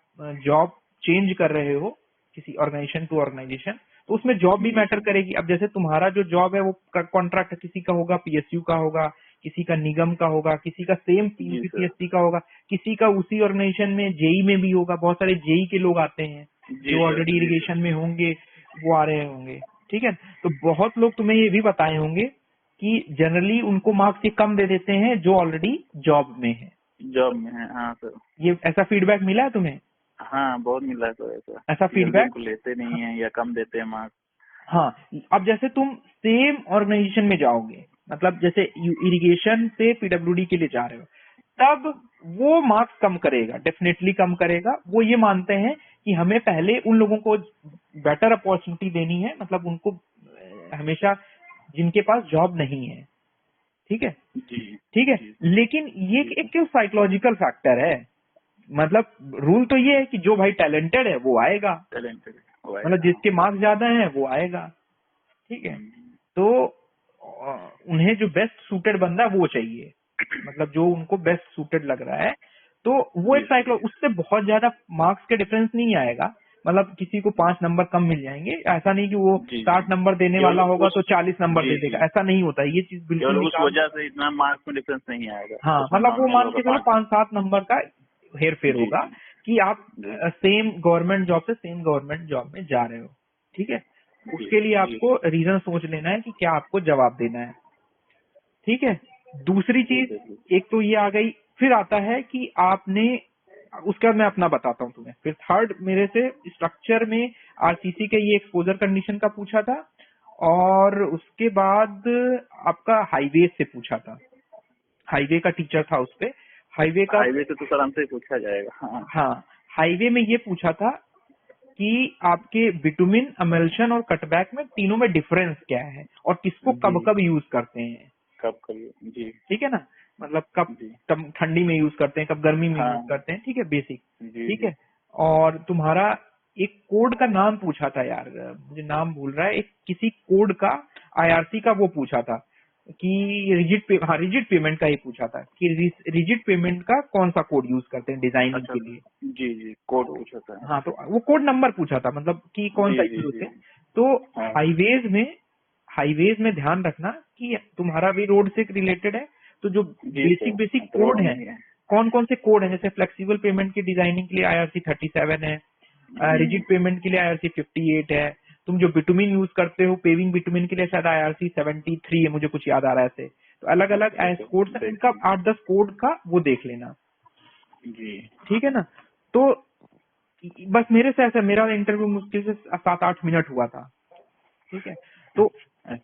जॉब चेंज कर रहे हो किसी ऑर्गेनाइजेशन टू ऑर्गेनाइजेशन, तो उसमें जॉब भी मैटर करेगी। अब जैसे तुम्हारा जो जॉब है वो कॉन्ट्रैक्ट किसी का होगा, पीएसयू का होगा, किसी का निगम का होगा, किसी का सेम यूपीपीएससी का होगा, किसी का उसी ऑर्गेनाइजेशन में जेई में भी होगा, बहुत सारे जेई के लोग आते हैं जो ऑलरेडी इरिगेशन में होंगे, वो आ रहे होंगे। ठीक है, तो बहुत लोग तुम्हें ये भी बताए होंगे कि जनरली उनको मार्क्स ये कम दे देते हैं जो ऑलरेडी जॉब में है।
हाँ सर,
ये ऐसा फीडबैक मिला है तुम्हें?
हाँ, बहुत मिला है सर
ऐसा फीडबैक
लेते नहीं है या कम देते हैं मार्क्स।
हाँ, अब जैसे तुम सेम ऑर्गेनाइजेशन में जाओगे, मतलब जैसे इरिगेशन से पीडब्ल्यूडी के लिए जा रहे हो, तब वो मार्क्स कम करेगा, डेफिनेटली कम करेगा। वो ये मानते हैं कि हमें पहले उन लोगों को बेटर अपॉर्चुनिटी देनी है, मतलब उनको हमेशा जिनके पास जॉब नहीं है। ठीक है, ठीक है, लेकिन ये एक साइकोलॉजिकल फैक्टर है, मतलब रूल तो ये है कि जो भाई टैलेंटेड है वो आएगा, मतलब जिसके मार्क्स ज्यादा हैं वो आएगा, ठीक है। तो उन्हें जो बेस्ट सूटेड बंदा है वो चाहिए, मतलब जो उनको बेस्ट सूटेड लग रहा है, तो वो एक साइकिल, उससे बहुत ज्यादा मार्क्स के डिफरेंस नहीं आएगा, मतलब किसी को 5 नंबर कम मिल जाएंगे, ऐसा नहीं कि वो 60 नंबर देने वाला होगा तो 40 नंबर दे देगा, ऐसा नहीं होता है, ये चीज बिल्कुल
उस वजह से इतना मार्क्स में डिफरेंस नहीं आएगा।
हाँ, मतलब वो मान के चलो 5-7 नंबर का हेर फेर होगा कि आप सेम गवर्नमेंट जॉब से सेम गवर्नमेंट जॉब में जा रहे हो, ठीक है। उसके लिए आपको रीजन सोच लेना है कि क्या आपको जवाब देना है, ठीक है। दूसरी चीज, एक तो ये आ गई, फिर आता है कि आपने, उसके बाद मैं अपना बताता हूँ तुम्हें। फिर थर्ड मेरे से स्ट्रक्चर में आरसीसी के ये एक्सपोजर कंडीशन का पूछा था, और उसके बाद आपका हाईवे से पूछा था, हाईवे का टीचर था उस पे, हाईवे से
तो आराम से पूछा जाएगा।
हाँ, हाईवे में ये पूछा था कि आपके बिटुमिन, अमल्शन और कटबैक में तीनों में डिफरेंस क्या है और किसको कब कब यूज करते हैं,
जी,
ठीक है ना, मतलब कब ठंडी में यूज करते हैं, कब गर्मी में यूज करते हैं, ठीक है, बेसिक, ठीक है। और तुम्हारा एक कोड का नाम पूछा था यार, मुझे नाम भूल रहा है, एक किसी कोड का आईआरसी का वो पूछा था कि रिजिड पेमेंट का ही पूछा था कि रिजिड पेमेंट का कौन सा कोड यूज करते हैं डिजाइनिंग के लिए।
जी, कोड पूछा था।
हाँ, तो वो कोड नंबर पूछा था, मतलब कि कौन सा यूज होते हैं। तो हाईवेज में ध्यान रखना कि तुम्हारा भी रोड से रिलेटेड है, तो जो बेसिक कोड है, कौन कौन से कोड है, जैसे फ्लेक्सिबल पेमेंट की डिजाइनिंग के लिए IRC 37 है, रिजिड पेमेंट के लिए IRC 58 है, तुम जो बिटुमिन यूज करते हो पेविंग बिटुमिन के लिए शायद IRC 73 है, मुझे कुछ याद आ रहा है ऐसे। तो अलग अलग कोड है, इनका 8-10 कोड का वो देख लेना, ठीक है ना। तो बस मेरे से ऐसा, मेरा इंटरव्यू मुश्किल से 7-8 मिनट हुआ था, ठीक है। तो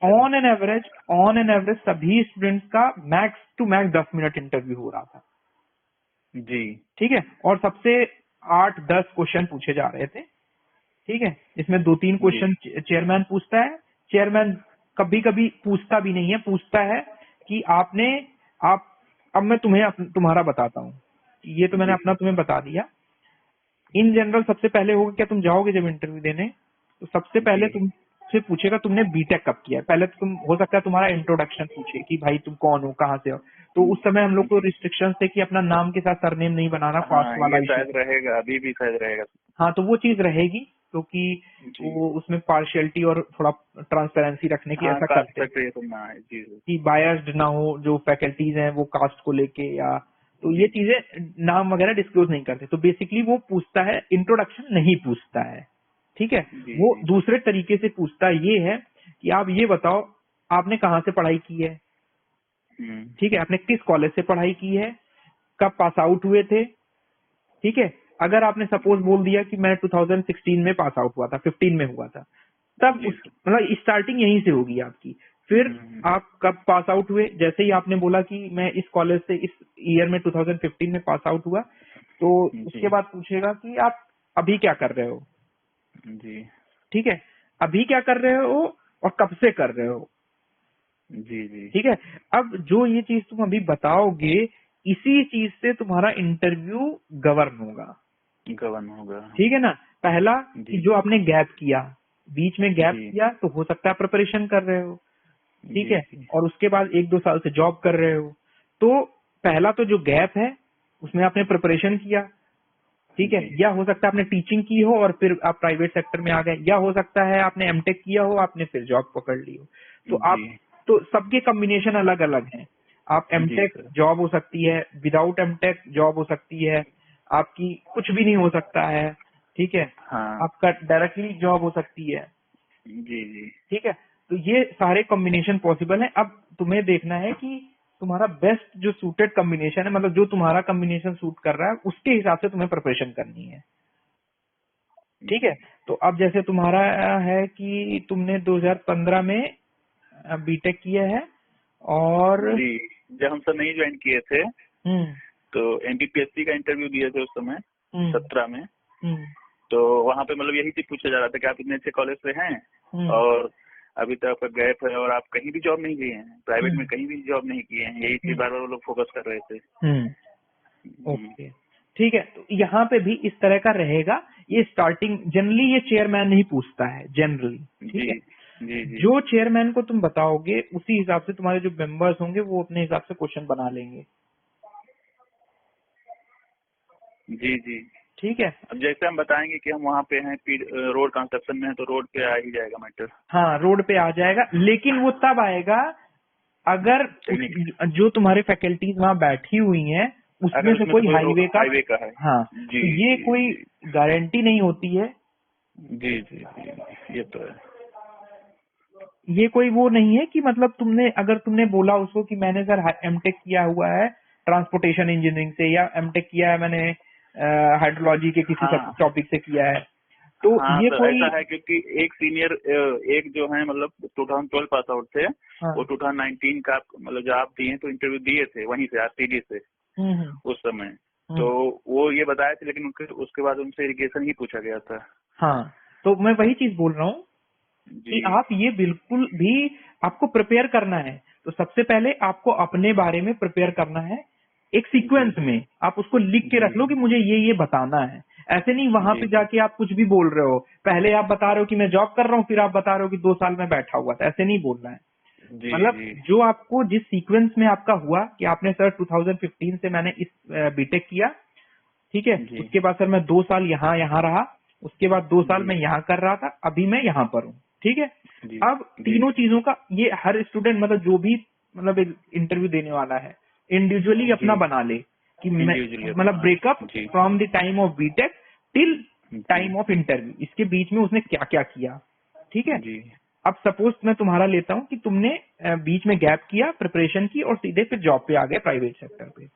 ऑन एन एवरेज सभी स्टूडेंट्स का max to max 10 minute interview हो रहा था,
जी,
ठीक है। और सबसे 8-10 क्वेश्चन पूछे जा रहे थे, ठीक है। इसमें 2-3 क्वेश्चन चेयरमैन पूछता है, चेयरमैन कभी कभी पूछता भी नहीं है, पूछता है कि अब मैं तुम्हारा बताता हूँ, ये तो मैंने अपना तुम्हें बता दिया। इन जनरल सबसे पहले होगा, क्या तुम जाओगे जब इंटरव्यू देने, तो सबसे पहले तुमसे पूछेगा तुमने बीटेक कब किया है। पहले तो तुम, हो सकता है तुम्हारा इंट्रोडक्शन पूछे कि भाई तुम कौन हो, कहाँ से हो। तो उस समय हम लोग को रिस्ट्रिक्शन थे कि अपना नाम के साथ सरनेम नहीं बनाना, कास्ट वाला
शायद रहेगा, अभी भी शायद रहेगा।
हाँ, तो वो चीज रहेगी, क्योंकि वो उसमें पार्शियलिटी और थोड़ा ट्रांसपेरेंसी रखने की ऐसा करते हैं कि बायस्ड ना हो जो फैकल्टीज हैं वो कास्ट को लेके, या तो ये चीजें नाम वगैरह डिस्क्लोज नहीं करते। तो बेसिकली वो पूछता है, इंट्रोडक्शन नहीं पूछता है, ठीक है। वो दूसरे तरीके से पूछता ये है कि आप ये बताओ आपने कहाँ से पढ़ाई की है, ठीक है, आपने किस कॉलेज से पढ़ाई की है, कब पास आउट हुए थे, ठीक है। अगर आपने सपोज बोल दिया कि मैं 2016 में पास आउट हुआ था, 15 में हुआ था, तब मतलब स्टार्टिंग यहीं से होगी आपकी। फिर आप कब पास आउट हुए, जैसे ही आपने बोला कि मैं इस कॉलेज से इस ईयर में 2015 में पास आउट हुआ, तो उसके बाद पूछेगा कि आप अभी क्या कर रहे हो, ठीक है, अभी क्या कर रहे हो और कब से कर रहे हो, ठीक है। अब जो ये चीज तुम अभी बताओगे, इसी चीज से तुम्हारा इंटरव्यू गवर्न होगा, ठीक है ना। पहला कि जो आपने गैप किया, बीच में गैप किया, तो हो सकता है प्रिपरेशन कर रहे हो, ठीक है, और उसके बाद 1-2 साल से जॉब कर रहे हो। तो पहला तो जो गैप है उसमें आपने प्रिपरेशन किया, ठीक है, या हो सकता है आपने टीचिंग की हो और फिर आप प्राइवेट सेक्टर में आ गए, या हो सकता है आपने एमटेक किया हो, आपने फिर जॉब पकड़ ली हो। तो सबके कॉम्बिनेशन अलग अलग हैं। आप एमटेक जॉब हो सकती है, विदाउट एमटेक जॉब हो सकती है, आपकी कुछ भी नहीं हो सकता है, ठीक है, आपका डायरेक्टली जॉब हो सकती है, ठीक है। तो ये सारे कॉम्बिनेशन पॉसिबल है। अब तुम्हें देखना है कि तुम्हारा बेस्ट जो सूटेड कॉम्बिनेशन है, मतलब जो तुम्हारा कॉम्बिनेशन सूट कर रहा है, उसके हिसाब से तुम्हें प्रिपरेशन करनी है, ठीक है। तो अब जैसे तुम्हारा है कि तुमने 2015 में बीटेक किया है, और
जब हम सब नहीं ज्वाइन किए थे तो एमपीपीएससी का इंटरव्यू दिए थे उस समय 17 में, तो वहाँ पे मतलब यही चीज पूछा जा रहा था कि आप इतने अच्छे कॉलेज से हैं और अभी तक आपका गैप है और आप कहीं भी जॉब नहीं किए हैं, प्राइवेट में कहीं भी जॉब नहीं किए हैं, यही चीज बार बार वो लोग फोकस कर रहे थे।
ओके, ठीक है। तो यहाँ पे भी इस तरह का रहेगा ये स्टार्टिंग जनरली ये चेयरमैन ही पूछता है जनरली, ठीक है।
जी जी
जो चेयरमैन को तुम बताओगे उसी हिसाब से तुम्हारे जो मेंबर्स होंगे वो अपने हिसाब से क्वेश्चन बना लेंगे,
जी जी।
ठीक है।
अब जैसे हम बताएंगे कि हम वहाँ पे हैं, रोड कंस्ट्रक्शन में है, तो रोड पे आ ही जाएगा मैटर।
हाँ रोड पे आ जाएगा, लेकिन वो तब आएगा अगर जो तुम्हारे फैकल्टीज वहाँ बैठी हुई हैं उसमें से कोई हाईवे का
है।
हाँ
जी,
तो ये
जी,
कोई
जी,
गारंटी नहीं होती है,
जी जी जी, ये तो है।
ये कोई वो नहीं है कि मतलब अगर तुमने बोला उसको कि मैंने सर एमटेक किया हुआ है ट्रांसपोर्टेशन इंजीनियरिंग से, या एमटेक किया है मैंने हाइड्रोलॉजी के किसी
हाँ
टॉपिक से किया है, तो
हाँ
ये
सर,
कोई
ऐसा है क्योंकि एक सीनियर एक जो है मतलब 2012 पास आउट थे,
हाँ,
वो 2019 का मतलब जो आप दिए तो इंटरव्यू दिए थे वहीं से आरटीडी से उस समय, तो वो ये बताए थे, लेकिन उसके बाद उनसे इरिगेशन ही पूछा गया था।
हाँ तो मैं वही चीज बोल रहा हूँ कि आप ये बिल्कुल भी आपको प्रिपेयर करना है, तो सबसे पहले आपको अपने बारे में प्रिपेयर करना है एक सीक्वेंस में, आप उसको लिख के रख लो कि मुझे ये बताना है। ऐसे नहीं वहां पे जाके आप कुछ भी बोल रहे हो, पहले आप बता रहे हो कि मैं जॉब कर रहा हूँ, फिर आप बता रहे हो कि 2 साल में बैठा हुआ था, ऐसे नहीं बोलना है। मतलब जो आपको जिस सीक्वेंस में आपका हुआ कि आपने सर 2015 से मैंने इस बीटेक किया, ठीक है, उसके बाद सर मैं 2 साल यहाँ रहा, उसके बाद 2 साल मैं यहाँ कर रहा था, अभी मैं यहाँ पर हूँ, ठीक है। अब तीनों चीजों का ये हर स्टूडेंट मतलब जो भी मतलब इंटरव्यू देने वाला है इंडिविजुअली अपना बना ले कि मतलब breakup from the time of BTech till time of interview, इसके बीच में उसने क्या क्या किया, ठीक है। अब सपोज मैं तुम्हारा लेता हूँ कि तुमने बीच में गैप किया, प्रिपरेशन की और सीधे फिर जॉब पे आ गए प्राइवेट सेक्टर पे,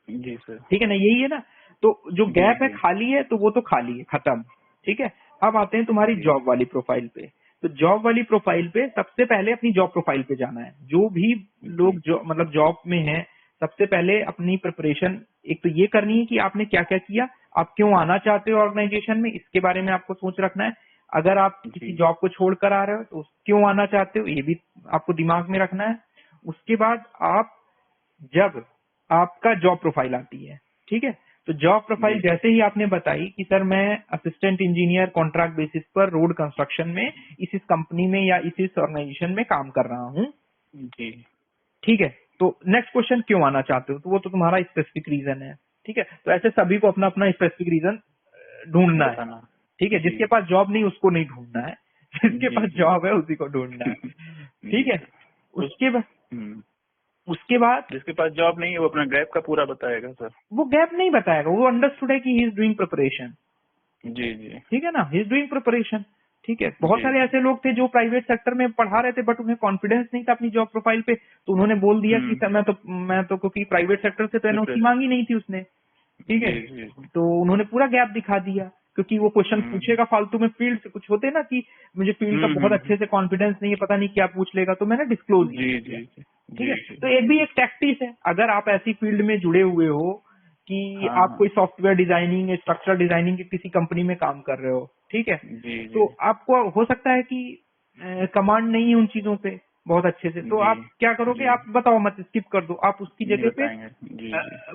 जी सर,
ठीक है ना, यही है ना। तो जो गैप है खाली है तो वो तो खाली है, खत्म, ठीक है। अब आते हैं तुम्हारी जॉब वाली प्रोफाइल पे। तो जॉब वाली प्रोफाइल पे सबसे पहले अपनी जॉब प्रोफाइल पे जाना है। जो भी लोग जो मतलब जॉब में हैं, सबसे पहले अपनी प्रिपरेशन एक तो ये करनी है कि आपने क्या क्या किया, आप क्यों आना चाहते हो ऑर्गेनाइजेशन में, इसके बारे में आपको सोच रखना है। अगर आप किसी जॉब को छोड़कर आ रहे हो तो क्यों आना चाहते हो, ये भी आपको दिमाग में रखना है। उसके बाद आप जब आपका जॉब प्रोफाइल आती है, ठीक है, तो जॉब प्रोफाइल जैसे ही आपने बताई कि सर मैं असिस्टेंट इंजीनियर कॉन्ट्रैक्ट बेसिस पर रोड कंस्ट्रक्शन में इस कंपनी में या इस ऑर्गेनाइजेशन में काम कर रहा हूँ,
जी
ठीक है, तो नेक्स्ट क्वेश्चन क्यों आना चाहते हो, तो वो तो तुम्हारा स्पेसिफिक रीजन है, ठीक है। तो ऐसे सभी को अपना अपना स्पेसिफिक रीजन ढूंढना है, ठीक है। जिसके पास जॉब नहीं उसको नहीं ढूंढना है, जिसके पास जॉब है उसी को ढूंढना है, ठीक है। उसके बाद
जिसके पास जॉब नहीं है वो अपना गैप का पूरा बताएगा सर, वो
गैप नहीं बताएगा, वो अंडरस्टूड है कि ही इज डूइंग प्रिपरेशन,
जी जी, ठीक
है ना, ही इज डूइंग प्रिपरेशन, ठीक है। बहुत सारे ऐसे लोग थे जो प्राइवेट सेक्टर में पढ़ा रहे थे बट उन्हें कॉन्फिडेंस नहीं था अपनी जॉब प्रोफाइल पे, तो उन्होंने बोल दिया कि सर मैं तो क्योंकि प्राइवेट सेक्टर से तो एनओसी मांगी नहीं थी उसने, ठीक है, तो उन्होंने पूरा गैप दिखा दिया क्योंकि वो क्वेश्चन पूछेगा फालतू में फील्ड से, कुछ होते ना कि मुझे फील्ड का बहुत अच्छे से कॉन्फिडेंस नहीं है, पता नहीं क्या पूछ लेगा, तो मैंने डिस्क्लोज किया, ठीक है। तो एक भी एक टैक्टिस है, अगर आप ऐसी फील्ड में जुड़े हुए हो कि आप कोई सॉफ्टवेयर डिजाइनिंग स्ट्रक्चर डिजाइनिंग की किसी कंपनी में काम कर रहे हो, ठीक है, तो आपको हो सकता है कि कमांड नहीं है उन चीजों पे बहुत अच्छे से, तो आप क्या करोगे, आप बताओ मत, स्किप कर दो, आप उसकी जगह पे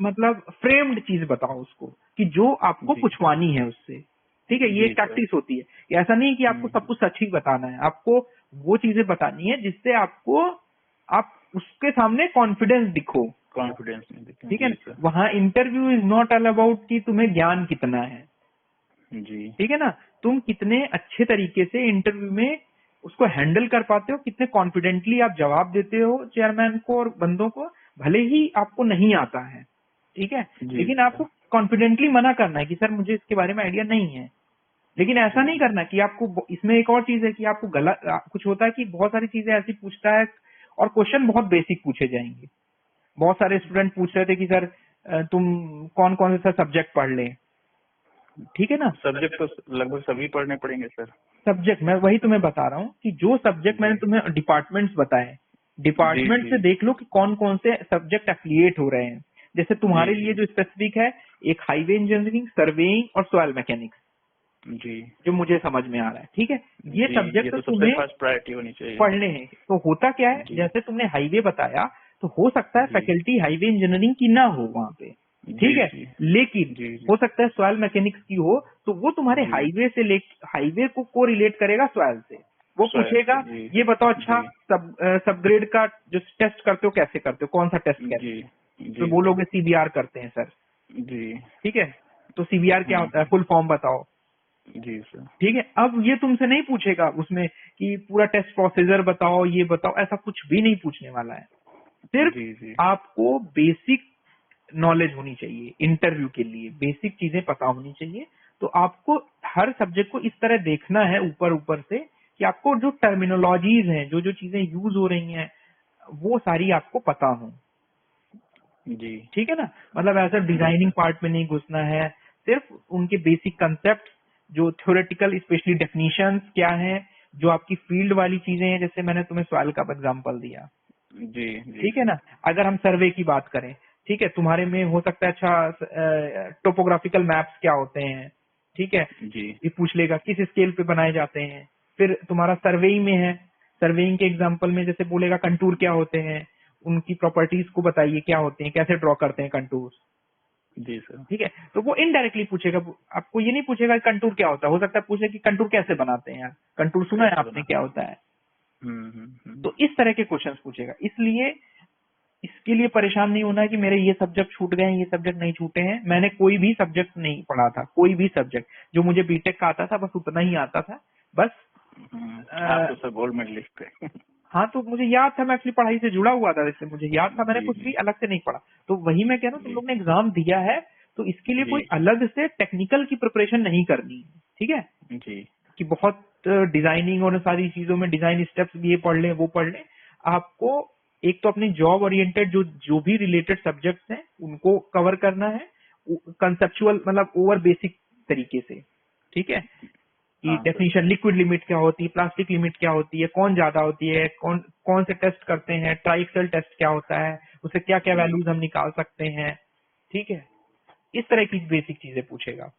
मतलब फ्रेम्ड चीज बताओ उसको कि जो आपको पूछवानी है उससे, ठीक है। ये एक टैक्टिस होती है, ऐसा नहीं कि आपको सब कुछ सच ही बताना है, आपको वो चीजें बतानी है जिससे आपको आप उसके सामने कॉन्फिडेंस दिखो, ठीक है। वहाँ interview is not all about कि तुम्हें ज्ञान कितना है, जी, ठीक है ना, तुम कितने अच्छे तरीके से इंटरव्यू में उसको हैंडल कर पाते हो, कितने कॉन्फिडेंटली आप जवाब देते हो चेयरमैन को और बंदों को, भले ही आपको नहीं आता है, ठीक है, लेकिन आपको कॉन्फिडेंटली मना करना है कि सर मुझे इसके बारे में आइडिया नहीं है। लेकिन ऐसा नहीं करना कि आपको, इसमें एक और चीज है कि आपको गलत कुछ होता है कि बहुत सारी चीजें ऐसी पूछता है और क्वेश्चन बहुत बेसिक पूछे जाएंगे। बहुत सारे स्टूडेंट पूछ रहे थे कि सर तुम कौन कौन से सब्जेक्ट पढ़ ले, ठीक है ना,
सब्जेक्ट तो लगभग सभी पढ़ने पड़ेंगे सर।
सब्जेक्ट मैं वही तुम्हें बता रहा हूँ कि जो सब्जेक्ट मैंने तुम्हें डिपार्टमेंट्स बताए, डिपार्टमेंट से देख लो कि कौन कौन से सब्जेक्ट एफिलिएट हो रहे हैं। जैसे तुम्हारे लिए जो स्पेसिफिक है, एक हाईवे इंजीनियरिंग, सर्वेइंग और सॉइल मैकेनिक्स, जी, जो मुझे समझ में आ रहा है, ठीक है। ये सब्जेक्ट तो तुम्हें
फर्स्ट प्रायोरिटी होनी चाहिए
पढ़ने हैं। तो होता क्या है, जैसे तुमने हाईवे बताया, तो हो सकता है फैकल्टी हाईवे इंजीनियरिंग की ना हो वहाँ पे, ठीक है।
जी
लेकिन
जी जी
हो सकता है सॉइल मैकेनिक्स की हो, तो वो तुम्हारे
जी
हाईवे को रिलेट करेगा सॉइल से। वो
शायद
पूछेगा
से, जी
ये बताओ अच्छा
जी
सबग्रेड का जो टेस्ट करते हो कैसे करते हो, कौन सा टेस्ट
जी
कहते हैं? तो
जी सर
बोलोगे सीबीआर करते हैं सर।
जी
ठीक है, तो सीबीआर क्या होता है, फुल फॉर्म बताओ।
जी सर
ठीक है, अब ये तुमसे नहीं पूछेगा उसमें कि पूरा टेस्ट प्रोसीजर बताओ, ये बताओ, ऐसा कुछ भी नहीं पूछने वाला है। सिर्फ
जी जी
आपको बेसिक नॉलेज होनी चाहिए, इंटरव्यू के लिए बेसिक चीजें पता होनी चाहिए। तो आपको हर सब्जेक्ट को इस तरह देखना है ऊपर ऊपर से कि आपको जो टर्मिनोलॉजीज हैं, जो जो चीजें यूज हो रही हैं, वो सारी आपको पता हो।
जी
ठीक है ना, मतलब ऐसा डिजाइनिंग पार्ट में नहीं घुसना है, सिर्फ उनके बेसिक कंसेप्ट, जो थ्योरेटिकल स्पेशली डेफिनेशंस क्या है, जो आपकी फील्ड वाली चीजें हैं, जैसे मैंने तुम्हें सॉइल का एग्जांपल दिया।
जी जी
ठीक है ना, अगर हम सर्वे की बात करें, ठीक है, तुम्हारे में हो सकता है अच्छा टोपोग्राफिकल मैप्स क्या होते हैं, ठीक है,
जी
ये पूछ लेगा किस स्केल पे बनाए जाते हैं। फिर तुम्हारा सर्वेइंग में है, सर्वेइंग के एग्जांपल में जैसे बोलेगा कंटूर क्या होते हैं, उनकी प्रॉपर्टीज को बताइए क्या होते हैं, कैसे ड्रॉ करते हैं कंटूर।
जी सर
ठीक है, तो वो इनडायरेक्टली पूछेगा, आपको ये नहीं पूछेगा कि कंटूर क्या होता है, हो सकता है पूछे कि कंटूर कैसे बनाते हैं यार, कंटूर सुना है
कैसे
आपने
बना
क्या होता है।
हम्म।
तो इस तरह के क्वेश्चंस पूछेगा, इसलिए इसके लिए परेशान नहीं होना है कि मेरे ये सब्जेक्ट छूट गए हैं, ये सब्जेक्ट नहीं छूटे हैं। मैंने कोई भी सब्जेक्ट नहीं पढ़ा था, कोई भी सब्जेक्ट, जो मुझे बीटेक का आता था बस उतना ही आता था। बस
आप तो सर गोल्ड मेडलिस्ट थे
हाँ, तो मुझे याद था, मैं एक्चुअली पढ़ाई से जुड़ा हुआ था, इसलिए मुझे याद था, मैंने
जी
कुछ
जी
भी अलग से नहीं पढ़ा। तो वही मैं कह रहा हूँ, तुम
जी
लोग ने एग्जाम दिया है तो इसके लिए
जी
कोई अलग से टेक्निकल की प्रिपरेशन नहीं करनी है। ठीक है,
जी
कि बहुत डिजाइनिंग और सारी चीजों में डिजाइन स्टेप्स ये पढ़ लें वो पढ़ लें। आपको एक तो अपनी जॉब ओरिएंटेड जो जो भी रिलेटेड सब्जेक्ट्स हैं उनको कवर करना है, कंसेप्चुअल मतलब ओवर बेसिक तरीके से। ठीक है, कि
हाँ सर
डेफिनेशन लिक्विड लिमिट क्या होती है, प्लास्टिक लिमिट क्या होती है, कौन ज्यादा होती है, कौन कौन से टेस्ट करते हैं, ट्राइक्सल टेस्ट क्या होता है, उससे क्या क्या
जी
वैल्यूज हम निकाल सकते हैं। ठीक है, इस तरह की बेसिक चीजें पूछेगा।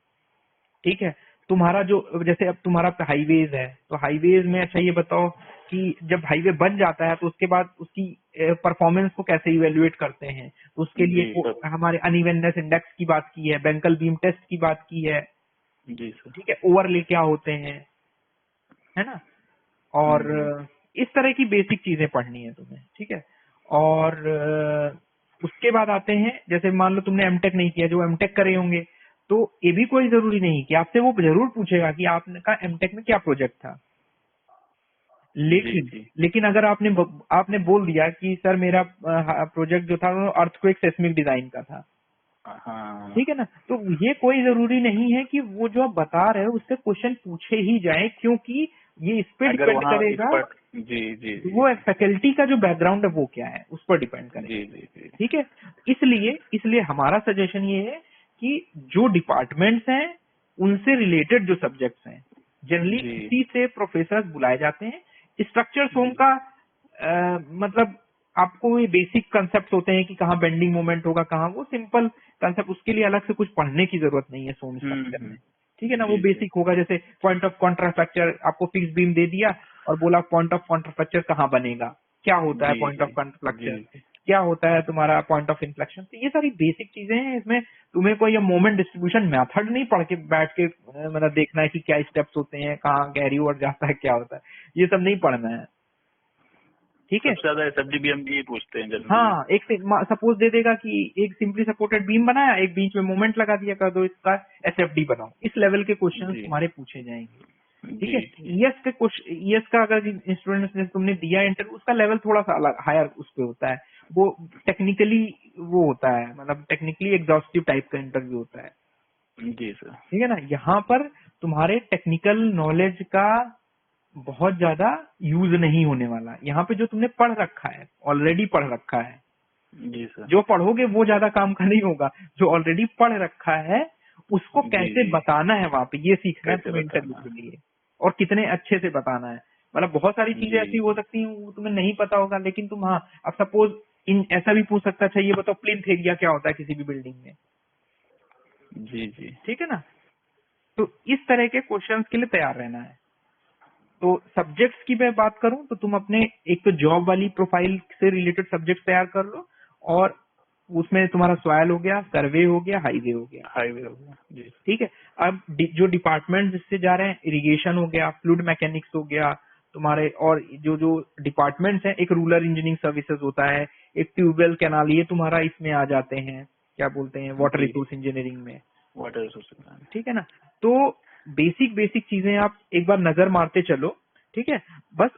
ठीक है, तुम्हारा जो जैसे अब तुम्हारा हाईवेज है, तो हाईवेज में अच्छा ये बताओ कि जब हाईवे बन जाता है तो उसके बाद उसकी परफॉर्मेंस को कैसे इवेल्युएट करते हैं। तो उसके लिए
जी सर
हमारे अनइवननेस इंडेक्स की बात की है, बेंकल बीम टेस्ट की बात की है।
जी सर
ठीक है, ओवरले क्या होते हैं, है ना, और इस तरह की बेसिक चीजें पढ़नी है तुम्हें। ठीक है, और उसके बाद आते हैं, जैसे मान लो तुमने एमटेक नहीं किया, जो एमटेक करे होंगे, तो ये भी कोई जरूरी नहीं कि आपसे वो जरूर पूछेगा कि आपने का एमटेक में क्या प्रोजेक्ट था।
जी
लेकिन
जी
लेकिन अगर आपने बोल दिया कि सर मेरा प्रोजेक्ट जो था वो अर्थक्वेक सेस्मिक डिजाइन का था,
हाँ
ठीक है ना, तो ये कोई जरूरी नहीं है कि वो जो आप बता रहे हो उससे क्वेश्चन पूछे ही जाए, क्योंकि ये इस पे
अगर
डिपेंड
वहाँ इस
करेगा,
पर जी जी जी
वो फैकल्टी का जो बैकग्राउंड है वो क्या है, उस पर डिपेंड
जी
करेगा।
जी जी
ठीक है, इसलिए इसलिए हमारा सजेशन ये है कि जो डिपार्टमेंट्स हैं उनसे रिलेटेड जो सब्जेक्ट्स हैं, जनरली
जी
उसी से प्रोफेसर बुलाए जाते हैं। स्ट्रक्चर्स होम
जी
का मतलब आपको ये बेसिक कंसेप्ट होते हैं कि कहाँ बेंडिंग मोमेंट होगा, कहाँ, वो सिंपल कंसेप्ट, उसके लिए अलग से कुछ पढ़ने की जरूरत नहीं है सोम स्ट्रक्चर में। ठीक है ना, वो
जी जी
बेसिक होगा, जैसे पॉइंट ऑफ कॉन्ट्राफ्रैक्चर, आपको फिक्स बीम दे दिया और बोला पॉइंट ऑफ कॉन्ट्राफ्रैक्चर कहाँ बनेगा, क्या होता है
जी
पॉइंट ऑफ
जी
कॉन्ट्राफ्रैक्चर,
जी
क्या होता है तुम्हारा पॉइंट ऑफ इन्फ्लेक्शन। तो ये सारी बेसिक चीजें हैं, इसमें तुम्हें कोई मोमेंट डिस्ट्रीब्यूशन मेथड नहीं पढ़ के बैठ के मतलब देखना है कि क्या स्टेप्स होते हैं, कहाँ गैरी ओवर जाता है, क्या होता है, ये सब नहीं पढ़ना है। ठीक है,
सबसे ज्यादा सब्जी भी हम ये पूछते हैं जनरली
हाँ, एक सपोज दे देगा कि एक सिंपली सपोर्टेड बीम बनाया, एक बीच में मोमेंट लगा दिया, कर दो इसका एसएफडी बनाओ, इस लेवल के क्वेश्चंस
जी
तुम्हारे पूछे जाएंगे। ठीक
जी
है,
जी
ईएस का अगर स्टूडेंट्स ने तुमने दिया इंटरव्यू, उसका लेवल थोड़ा सा अलग हायर उस पे होता है, वो टेक्निकली वो होता है, मतलब टेक्निकली एग्जॉस्टिव टाइप का इंटरव्यू होता है।
जी सर
ठीक है ना, यहाँ पर तुम्हारे टेक्निकल नॉलेज का बहुत ज्यादा यूज नहीं होने वाला, यहाँ पे जो तुमने पढ़ रखा है, ऑलरेडी पढ़ रखा है,
जी सर
जो पढ़ोगे वो ज्यादा काम का नहीं होगा, जो ऑलरेडी पढ़ रखा है उसको
जी
कैसे
जी
बताना है वहां पे, ये सीखना है
कैसे
तुम्हें इंटरव्यू
बताना
के लिए, और कितने अच्छे से बताना है। मतलब बहुत सारी चीजें
जी
ऐसी हो सकती हैं वो तुम्हें नहीं पता होगा, लेकिन तुम, हाँ, अब सपोज इन ऐसा भी पूछ सकता है, ये बताओ प्लिंथ एरिया क्या होता है किसी भी बिल्डिंग में।
जी जी
ठीक है ना, तो इस तरह के क्वेश्चंस के लिए तैयार रहना है। तो सब्जेक्ट्स की मैं बात करूं तो तुम अपने एक तो जॉब वाली प्रोफाइल से रिलेटेड सब्जेक्ट तैयार कर लो, और उसमें तुम्हारा सॉयल हो गया, सर्वे हो गया, हाईवे हो गया।
हाईवे हो गया जी।
ठीक है। अब जो डिपार्टमेंट जिससे जा रहे हैं, इरिगेशन हो गया, फ्लूइड मैकेनिक्स हो गया तुम्हारे, और जो जो डिपार्टमेंट्स हैं, एक रूरल इंजीनियरिंग सर्विसेज होता है, एक ट्यूबवेल कैनाल, ये तुम्हारा इसमें आ जाते हैं, क्या बोलते हैं, वाटर
जी।
रिसोर्स इंजीनियरिंग में।
Water resource.
ठीक है ना। तो बेसिक बेसिक चीजें आप एक बार नजर मारते चलो। ठीक है। बस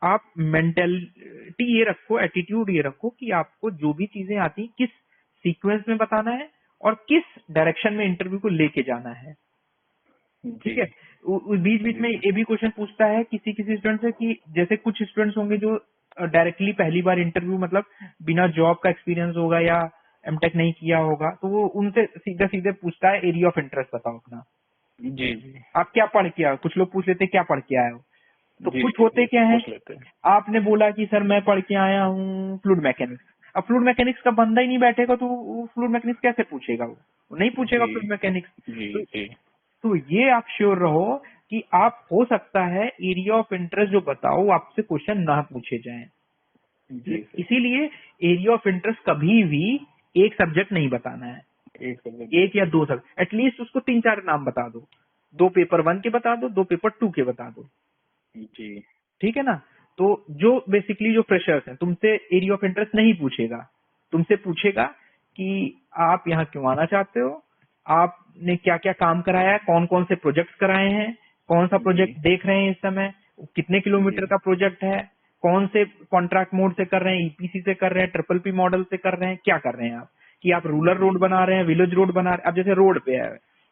आप मेंटेलिटी ये रखो, एटीट्यूड ये रखो कि आपको जो भी चीजें आती किस सीक्वेंस में बताना है और किस डायरेक्शन में इंटरव्यू को लेके जाना है। ठीक है। बीच बीच में ये भी क्वेश्चन पूछता है किसी किसी स्टूडेंट से कि जैसे कुछ स्टूडेंट्स होंगे जो डायरेक्टली पहली बार इंटरव्यू, मतलब बिना जॉब का एक्सपीरियंस होगा या एमटेक नहीं किया होगा, तो वो उनसे सीधा सीधे पूछता है एरिया ऑफ इंटरेस्ट बताओ अपना।
जी जी।
आप क्या पढ़ के आए हो, कुछ लोग पूछ लेते हैं क्या पढ़ के आए हो, तो
जी,
कुछ होते क्या है,
पूछ लेते हैं।
आपने बोला कि सर मैं पढ़ के आया हूँ फ्लूइड मैकेनिक्स। अब फ्लूइड मैकेनिक्स का बंदा ही नहीं बैठेगा तो फ्लूइड मैकेनिक्स कैसे पूछेगा, वो नहीं पूछेगा
जी,
फ्लूइड मैकेनिक्स।
जी
तो
जी।
तो ये आप श्योर रहो कि आप, हो सकता है एरिया ऑफ इंटरेस्ट जो बताओ आपसे क्वेश्चन ना पूछे जाएं।
जी सर।
इसीलिए एरिया ऑफ इंटरेस्ट कभी भी एक सब्जेक्ट नहीं बताना है,
एक सब्जेक्ट।
एक या दो सब्जेक्ट, एटलीस्ट उसको 3-4 नाम बता दो, 2 पेपर 1 के बता दो, 2 पेपर 2 के बता दो।
जी
ठीक है ना। तो जो बेसिकली जो फ्रेशर्स हैं, तुमसे एरिया ऑफ इंटरेस्ट नहीं पूछेगा, तुमसे पूछेगा कि आप यहाँ क्यों आना चाहते हो, आपने क्या क्या काम कराया है, कौन कौन से प्रोजेक्ट कराए हैं, कौन सा प्रोजेक्ट देख रहे हैं इस समय, कितने किलोमीटर का प्रोजेक्ट है, कौन से कॉन्ट्रैक्ट मोड से कर रहे हैं, ईपीसी से कर रहे हैं, ट्रिपल पी मॉडल से कर रहे हैं, क्या कर रहे हैं आप, कि आप रूरल रोड बना रहे हैं, विलेज रोड बना रहे हैं। अब जैसे रोड पे है,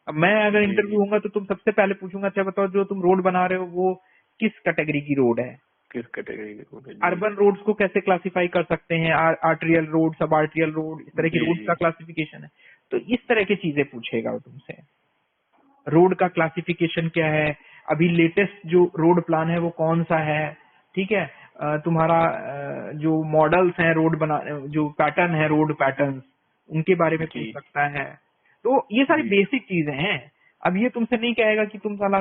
अब मैं अगर इंटरव्यू होगा तो तुम सबसे पहले पूछूंगा, अच्छा बताओ जो तुम रोड बना रहे हो वो किस कैटेगरी की रोड है,
किस कैटेगरी के रोड है।
अर्बन रोड्स को कैसे क्लासिफाई कर सकते हैं, आर्टेरियल रोड, सब आर्टेरियल रोड, इस तरह की
जी,
रोड का क्लासिफिकेशन है। तो इस तरह की चीजें पूछेगा वो तुमसे, रोड का क्लासिफिकेशन क्या है, अभी लेटेस्ट जो रोड प्लान है वो कौन सा है। ठीक है। तुम्हारा जो मॉडल्स हैं रोड बना, जो पैटर्न है रोड पैटर्न, उनके बारे में पूछ सकता है। तो ये सारी बेसिक चीजें हैं। अब ये तुमसे नहीं कहेगा कि तुम साला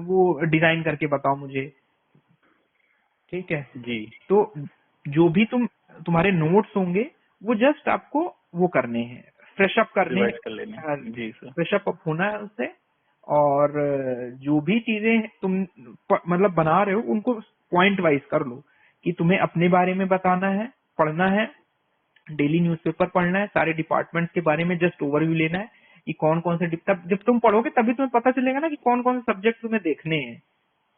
वो डिजाइन करके बताओ मुझे। ठीक है
जी।
तो जो भी तुम्हारे नोट्स होंगे वो जस्ट आपको वो करने हैं, फ्रेश अप करने
रिवाइज कर लेने। जी सर।
फ्रेश अप होना है उससे। और जो भी चीजें तुम मतलब बना रहे हो उनको पॉइंट वाइज कर लो कि तुम्हें अपने बारे में बताना है, पढ़ना है, डेली न्यूज़पेपर पढ़ना है, सारे डिपार्टमेंट्स के बारे में जस्ट ओवरव्यू लेना है कि कौन कौन से जब तुम पढ़ोगे तभी तुम्हें पता चलेगा ना कि कौन कौन से सब्जेक्ट तुम्हें देखने हैं।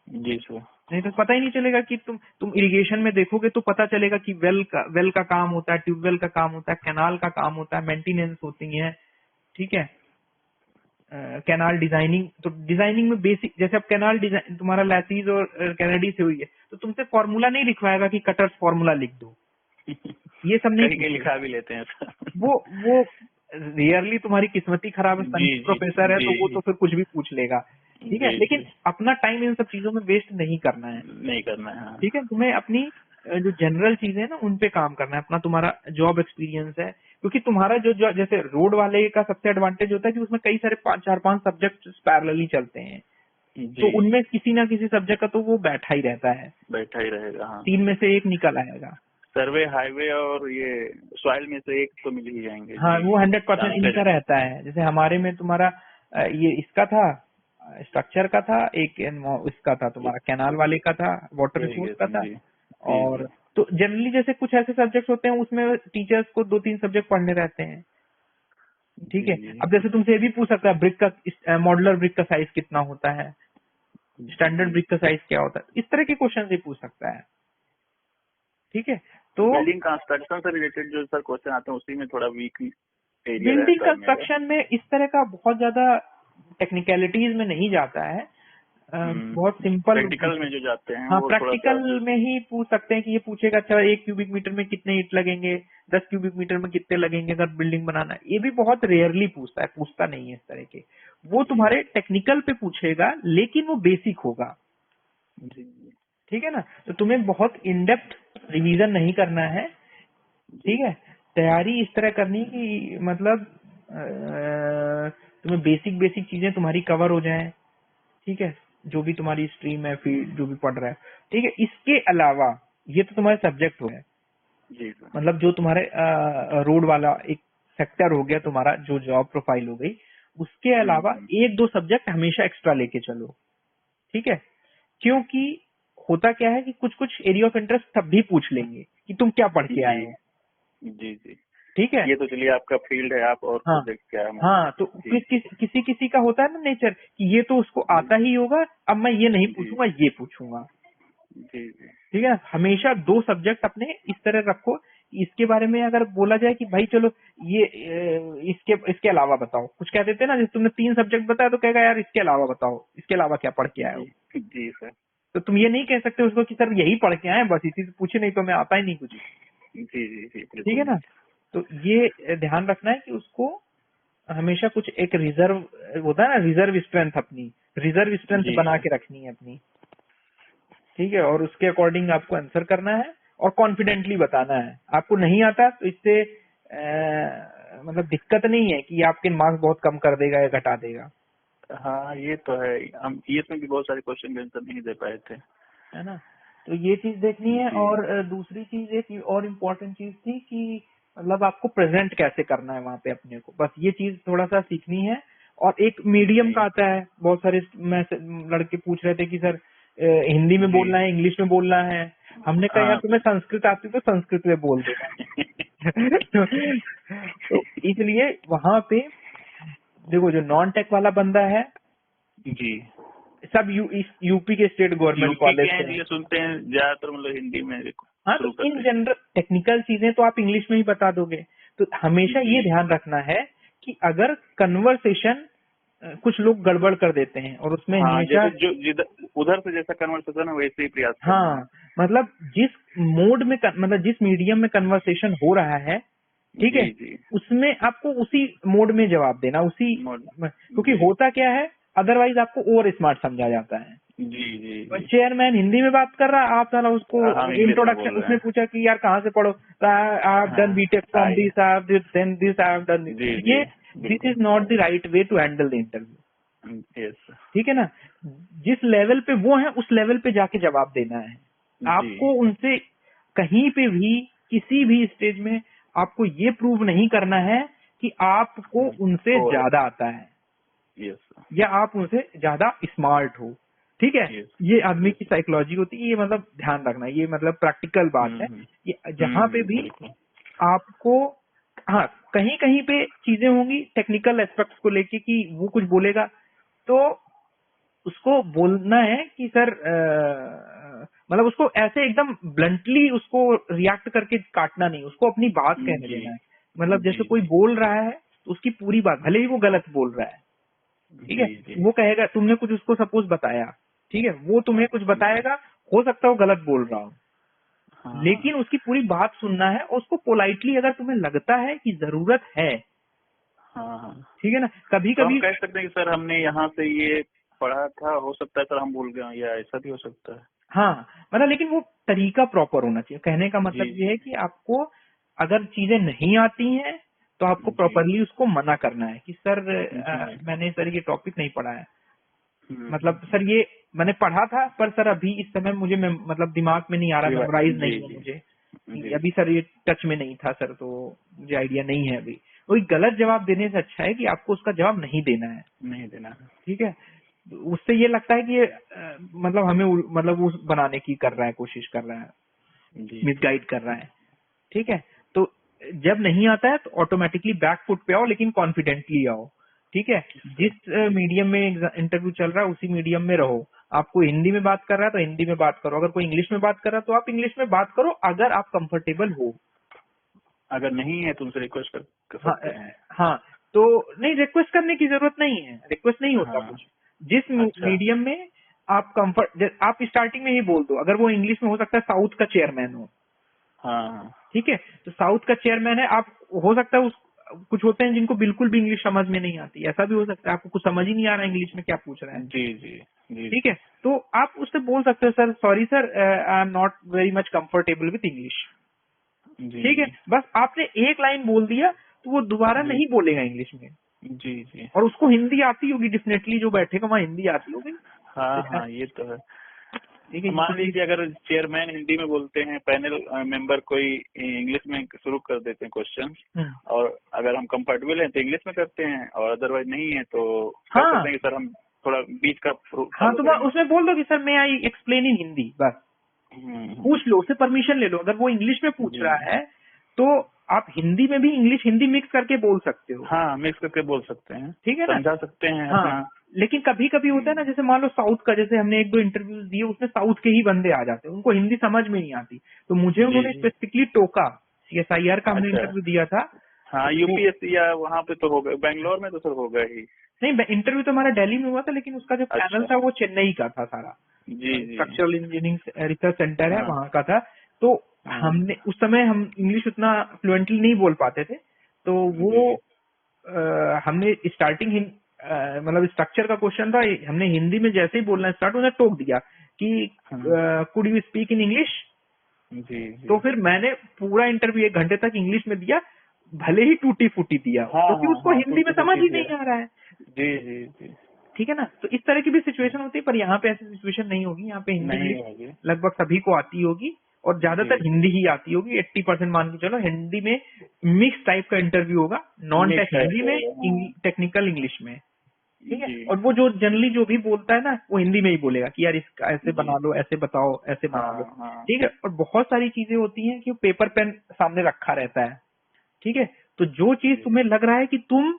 जी सर।
नहीं तो पता ही नहीं चलेगा कि तुम इरिगेशन में देखोगे तो पता चलेगा कि वेल का काम होता है, ट्यूबवेल का काम होता है, कैनाल का काम होता है, मेंटेनेंस होती है। ठीक है। कैनाल डिजाइनिंग, तो डिजाइनिंग में बेसिक, जैसे अब कैनाल डिजाइन तुम्हारा लैसीज और कैनेडी से हुई है तो तुमसे फॉर्मूला नहीं लिखवाएगा कि कटर्स फॉर्मूला लिख दो, ये सब नहीं
कहीं लिखा भी लेते हैं सर।
वो रियरली तुम्हारी किस्मती खराब है, संगीत प्रोफेसर है तो वो तो फिर कुछ भी पूछ लेगा। ठीक है। लेकिन अपना टाइम इन सब चीजों में वेस्ट नहीं करना है,
नहीं करना है।
ठीक है। तुम्हें अपनी जो जनरल चीजें है ना उन पे काम करना है, अपना तुम्हारा जॉब एक्सपीरियंस है, क्योंकि तुम्हारा जो जैसे रोड वाले का सबसे एडवांटेज होता है कि उसमें कई सारे 4-5 सब्जेक्ट पैरेलली चलते हैं, तो उनमें किसी ना किसी सब्जेक्ट का तो वो बैठा ही रहता है,
बैठा ही रहेगा। हाँ।
3 में से एक निकल आएगा।
सर्वे, हाईवे और ये सॉइल में से एक तो मिल ही जाएंगे।
हाँ, वो 100% इनका रहता है। जैसे हमारे में तुम्हारा ये इसका था, स्ट्रक्चर का था, एक इसका था तुम्हारा कैनाल वाले का था, वाटर रिसोर्स का था। और तो जनरली जैसे कुछ ऐसे सब्जेक्ट होते हैं उसमें टीचर्स को 2-3 सब्जेक्ट पढ़ने रहते हैं। ठीक है। अब जैसे तुमसे ये भी पूछ सकता है ब्रिक का, मॉडुलर ब्रिक का साइज कितना होता है, स्टैंडर्ड ब्रिक का साइज क्या होता है, इस तरह के क्वेश्चन से पूछ सकता है। ठीक है। तो
बिल्डिंग कंस्ट्रक्शन से रिलेटेड जो सर क्वेश्चन आते हैं उसी में थोड़ा वीक एरिया
बिल्डिंग कंस्ट्रक्शन में इस तरह का बहुत ज्यादा टेक्निकलिटीज में नहीं जाता है, बहुत सिंपल
प्रैक्टिकल में जो जाते हैं।
हाँ,
वो
प्रैक्टिकल में ही पूछ सकते हैं कि ये पूछेगा अच्छा 1 क्यूबिक मीटर में कितने ईंट लगेंगे, 10 क्यूबिक मीटर में कितने लगेंगे अगर बिल्डिंग बनाना है। ये भी बहुत रेयरली पूछता है, पूछता नहीं है इस तरह के। वो तुम्हारे टेक्निकल पे पूछेगा लेकिन वो बेसिक होगा। ठीक है ना। तो तुम्हें बहुत इन डेप्थ रिवीजन नहीं करना है। ठीक है। तैयारी इस तरह करनी कि मतलब तुम्हें बेसिक बेसिक चीजें तुम्हारी कवर हो जाएं। ठीक है। जो भी तुम्हारी स्ट्रीम है, फील्ड जो भी पढ़ रहा है। ठीक है। इसके अलावा ये तो तुम्हारे सब्जेक्ट हो गए, मतलब जो तुम्हारे रोड वाला एक सेक्टर हो गया तुम्हारा, जो जॉब प्रोफाइल हो गई, उसके अलावा एक दो सब्जेक्ट हमेशा एक्स्ट्रा लेके चलो, ठीक है। क्योंकि होता क्या है कि कुछ कुछ एरिया ऑफ इंटरेस्ट तब भी पूछ लेंगे कि तुम क्या पढ़ के आए हो।
जी जी,
ठीक है,
ये तो चलिए आपका फील्ड है, आप और
हाँ
प्रोजेक्ट क्या है।
हाँ, तो किसी किसी का होता है ना नेचर कि ये तो उसको आता ही होगा, अब मैं ये नहीं पूछूंगा, ये पूछूंगा।
जी जी,
ठीक है, हमेशा दो सब्जेक्ट अपने इस तरह रखो। इसके बारे में अगर बोला जाए कि भाई चलो ये इसके अलावा बताओ, कुछ कह देते हैं ना, जैसे तुमने 3 सब्जेक्ट बताया तो कहेगा यार इसके अलावा बताओ, इसके अलावा क्या पढ़ के आए हो।
जी सर।
तो तुम ये नहीं कह सकते उसको कि सर यही पढ़ के आए बस, इसी से पूछे, नहीं तो मैं आता ही नहीं कुछ।
जी जी जी,
ठीक है
बिल्कुल।
ना, तो ये ध्यान रखना है कि उसको हमेशा कुछ एक रिजर्व होता है ना, रिजर्व स्ट्रेंथ, अपनी रिजर्व स्ट्रेंथ बना के रखनी है अपनी। ठीक है, और उसके अकॉर्डिंग आपको आंसर करना है और कॉन्फिडेंटली बताना है। आपको नहीं आता तो इससे मतलब दिक्कत नहीं है कि आपके मार्क्स बहुत कम कर देगा या घटा देगा।
हाँ ये तो है, हम इसमें भी बहुत सारे क्वेश्चन के आंसर नहीं दे पाए थे,
है ना। तो ये चीज देखनी है।
जी।
और दूसरी चीज, एक और इम्पोर्टेंट चीज थी कि मतलब आपको प्रेजेंट कैसे करना है वहाँ पे अपने को, बस ये चीज थोड़ा सा सीखनी है। और एक मीडियम का आता है, बहुत सारे लड़के पूछ रहे थे कि सर हिंदी में बोलना है, इंग्लिश में बोलना है। हमने कहा यार तुम्हें संस्कृत आती तो संस्कृत में बोल देना। तो इसलिए वहां पे देखो, जो नॉन टेक वाला बंदा है
जी,
सब यूपी के स्टेट गवर्नमेंट
यूपी
कॉलेज
के हैं
से
इसलिए सुनते हैं ज्यादातर, मतलब हिंदी में
हाँ, तो
शुरू
इन
करते
जनरल टेक्निकल चीजें तो आप इंग्लिश में ही बता दोगे। तो हमेशा ये ध्यान रखना है कि अगर कन्वर्सेशन कुछ लोग गड़बड़ कर देते हैं और उसमें
हाँ,
हमेशा
जैसे जो उधर से जैसा कन्वर्सेशन है वैसे ही प्रयास करना है।
हाँ, मतलब जिस मोड में मतलब जिस मीडियम में कन्वर्सेशन हो रहा है, ठीक है,
जी जी,
उसमें आपको उसी मोड में जवाब देना, उसी क्योंकि
जी
होता क्या है, अदरवाइज आपको ओवर स्मार्ट समझा जाता है।
जी जी जी,
चेयरमैन हिंदी में बात कर रहा है, आप साला उसको
हम इंग्लिश में
इंट्रोडक्शन,
बोल रहे
उसने
हैं।
पूछा कि यार कहाँ से पढ़ो, I have done BTech from
I,
this, I have then this, I have done this.
जी
ये
जी,
दिस
बिल्कुल,
is not the right way to handle the interview.
Yes,
ठीक है ना, जिस लेवल पे वो है उस लेवल पे जाके जवाब देना है।
जी
आपको उनसे कहीं पे भी किसी भी स्टेज में आपको ये प्रूव नहीं करना है कि आपको उनसे
और
ज्यादा आता है
यस,
या आप उनसे ज्यादा स्मार्ट हो। ठीक है,
यस,
ये आदमी की साइकोलॉजी होती है, ये मतलब ध्यान रखना, ये मतलब प्रैक्टिकल बात है। ये जहां पे भी
बिल्कुल,
आपको, हाँ, कहीं कहीं पे चीजें होंगी टेक्निकल एस्पेक्ट्स को लेके कि वो कुछ बोलेगा तो उसको बोलना है कि सर मतलब उसको ऐसे एकदम ब्लंटली उसको रिएक्ट करके काटना नहीं, उसको अपनी बात कहने
जी
देना है। मतलब जैसे
जी
कोई बोल रहा है तो उसकी पूरी बात, भले ही वो गलत बोल रहा है, ठीक है,
जी जी,
वो कहेगा, तुमने कुछ उसको सपोज बताया, ठीक है, वो तुम्हें कुछ बताएगा, हो सकता है वो गलत बोल रहा हो,
हाँ
लेकिन उसकी पूरी बात सुनना है और उसको पोलाइटली, अगर तुम्हें लगता है कि जरूरत है,
हाँ हाँ,
ठीक है ना, कभी
तो हम
कभी
कह सकते हैं कि सर हमने यहाँ से ये पढ़ा था, हो सकता है सर हम भूल गए हों, या ऐसा भी हो सकता है।
हाँ, मतलब लेकिन वो तरीका प्रॉपर होना चाहिए। कहने का
जी
मतलब ये
जी
है कि आपको अगर चीजें नहीं आती हैं तो आपको
जी,
प्रॉपरली उसको मना करना है कि सर
जी,
मैंने सर ये टॉपिक नहीं पढ़ा है, मतलब
हम्म,
सर ये मैंने पढ़ा था पर सर अभी इस समय मुझे मतलब दिमाग में नहीं आ रहा, मेमोराइज
जी
नहीं है
जी
मुझे,
जी,
अभी सर ये टच में नहीं था सर, तो मुझे आइडिया नहीं है अभी। वही गलत जवाब देने से अच्छा है कि आपको उसका जवाब नहीं देना है।
नहीं देना है।
ठीक है, उससे ये लगता है कि ये मतलब हमें मतलब उस बनाने की कर रहा है, कोशिश कर रहा है,
जी जी,
मिसगाइड कर रहा है। ठीक है, तो जब नहीं आता है तो ऑटोमेटिकली बैक फुट पे आओ, लेकिन कॉन्फिडेंटली आओ। ठीक है,
सर,
जिस मीडियम में इंटरव्यू चल रहा है उसी मीडियम में रहो। आपको हिंदी में बात कर रहा है तो हिंदी में बात करो, अगर कोई इंग्लिश में बात कर रहा है तो आप इंग्लिश में बात करो, अगर आप कंफर्टेबल हो।
अगर नहीं है तो उनसे रिक्वेस्ट कर
हाँ
सकते हैं।
हाँ, तो नहीं, रिक्वेस्ट करने की जरूरत नहीं है, रिक्वेस्ट नहीं होता
हाँ,
कुछ। जिस
अच्छा,
मीडियम में आप आप स्टार्टिंग में ही बोल दो, अगर वो इंग्लिश में हो सकता है साउथ का चेयरमैन हो,
हाँ हाँ,
ठीक है, तो साउथ का चेयरमैन है, आप हो सकता है उस कुछ होते हैं जिनको बिल्कुल भी इंग्लिश समझ में नहीं आती, ऐसा भी हो सकता है आपको कुछ समझ ही नहीं आ रहा है इंग्लिश में क्या पूछ रहा है।
जी जी जी
ठीक
जी
है, तो आप उससे बोल सकते हो sir sorry sir, I am not very much comfortable with English.
जी
ठीक है,
जी
बस आपने एक लाइन बोल दिया तो वो दोबारा
जी
नहीं बोलेगा इंग्लिश में,
जी जी,
और उसको हिंदी आती होगी डेफिनेटली, जो बैठेगा वहाँ हिंदी आती होगी।
हाँ हाँ, ये तो है।
ठीक है।
मान लीजिए अगर चेयरमैन हिंदी में बोलते हैं, पैनल मेंबर कोई इंग्लिश में शुरू कर देते हैं क्वेश्चन, और अगर हम कंफर्टेबल हैं तो इंग्लिश में करते हैं, और अदरवाइज नहीं है तो कर सकते हैं कि सर हम थोड़ा बीच का
हाँ, तो उसमें बोल दो कि सर मैं आई एक्सप्लेन इन हिंदी, बस पूछ लो, उससे परमिशन ले लो। अगर वो इंग्लिश में पूछ रहा है तो आप हिंदी में भी इंग्लिश हिंदी मिक्स करके बोल सकते हो।
हाँ, मिक्स करके बोल सकते हैं,
ठीक है ना,
समझा सकते हैं।
हाँ, लेकिन कभी कभी होता है ना, जैसे मान लो साउथ का, जैसे हमने 1-2 इंटरव्यूज दिए, उसमें साउथ के ही बंदे आ जाते हैं, उनको हिंदी समझ में नहीं आती, तो मुझे उन्होंने स्पेसिफिकली टोका। CSIR का हमने इंटरव्यू दिया था।
हाँ, UPSC या वहाँ पे तो होगा, बैंगलोर में तो सर होगा ही।
नहीं, इंटरव्यू तो हमारा दिल्ली में हुआ था, लेकिन उसका जो पैनल था वो चेन्नई का था सारा। स्ट्रक्चरल इंजीनियरिंग रिसर्च सेंटर है, वहाँ का था। तो हमने उस समय हम इंग्लिश उतना फ्लुएंटली नहीं बोल पाते थे, तो वो हमने स्टार्टिंग मतलब स्ट्रक्चर का क्वेश्चन था, हमने हिंदी में जैसे ही बोलना स्टार्ट, उन्हें टोक दिया कि could you speak in English. तो फिर मैंने पूरा इंटरव्यू 1 घंटे तक इंग्लिश में दिया, भले ही टूटी फूटी दिया, क्योंकि उसको हिंदी में समझ ही नहीं आ रहा है।
जी।
ठीक है ना, तो इस तरह की भी सिचुएशन होती है, पर यहाँ पे ऐसी सिचुएशन नहीं होगी। यहाँ पे हिंदी लगभग सभी को आती होगी, और ज्यादातर हिंदी ही आती होगी। 80% मान के चलो हिंदी में मिक्स टाइप का इंटरव्यू होगा, नॉन टेक हिंदी में, टेक्निकल इंग्लिश में। ठीक है, और वो जो जनरली जो भी बोलता है ना, वो हिंदी में ही बोलेगा कि यार इसका ऐसे बना लो, ऐसे बताओ, ऐसे बना लो। ठीक है, और बहुत सारी चीजें होती हैं कि पेपर पेन सामने रखा रहता है। ठीक है, तो जो चीज तुम्हें लग रहा है कि तुम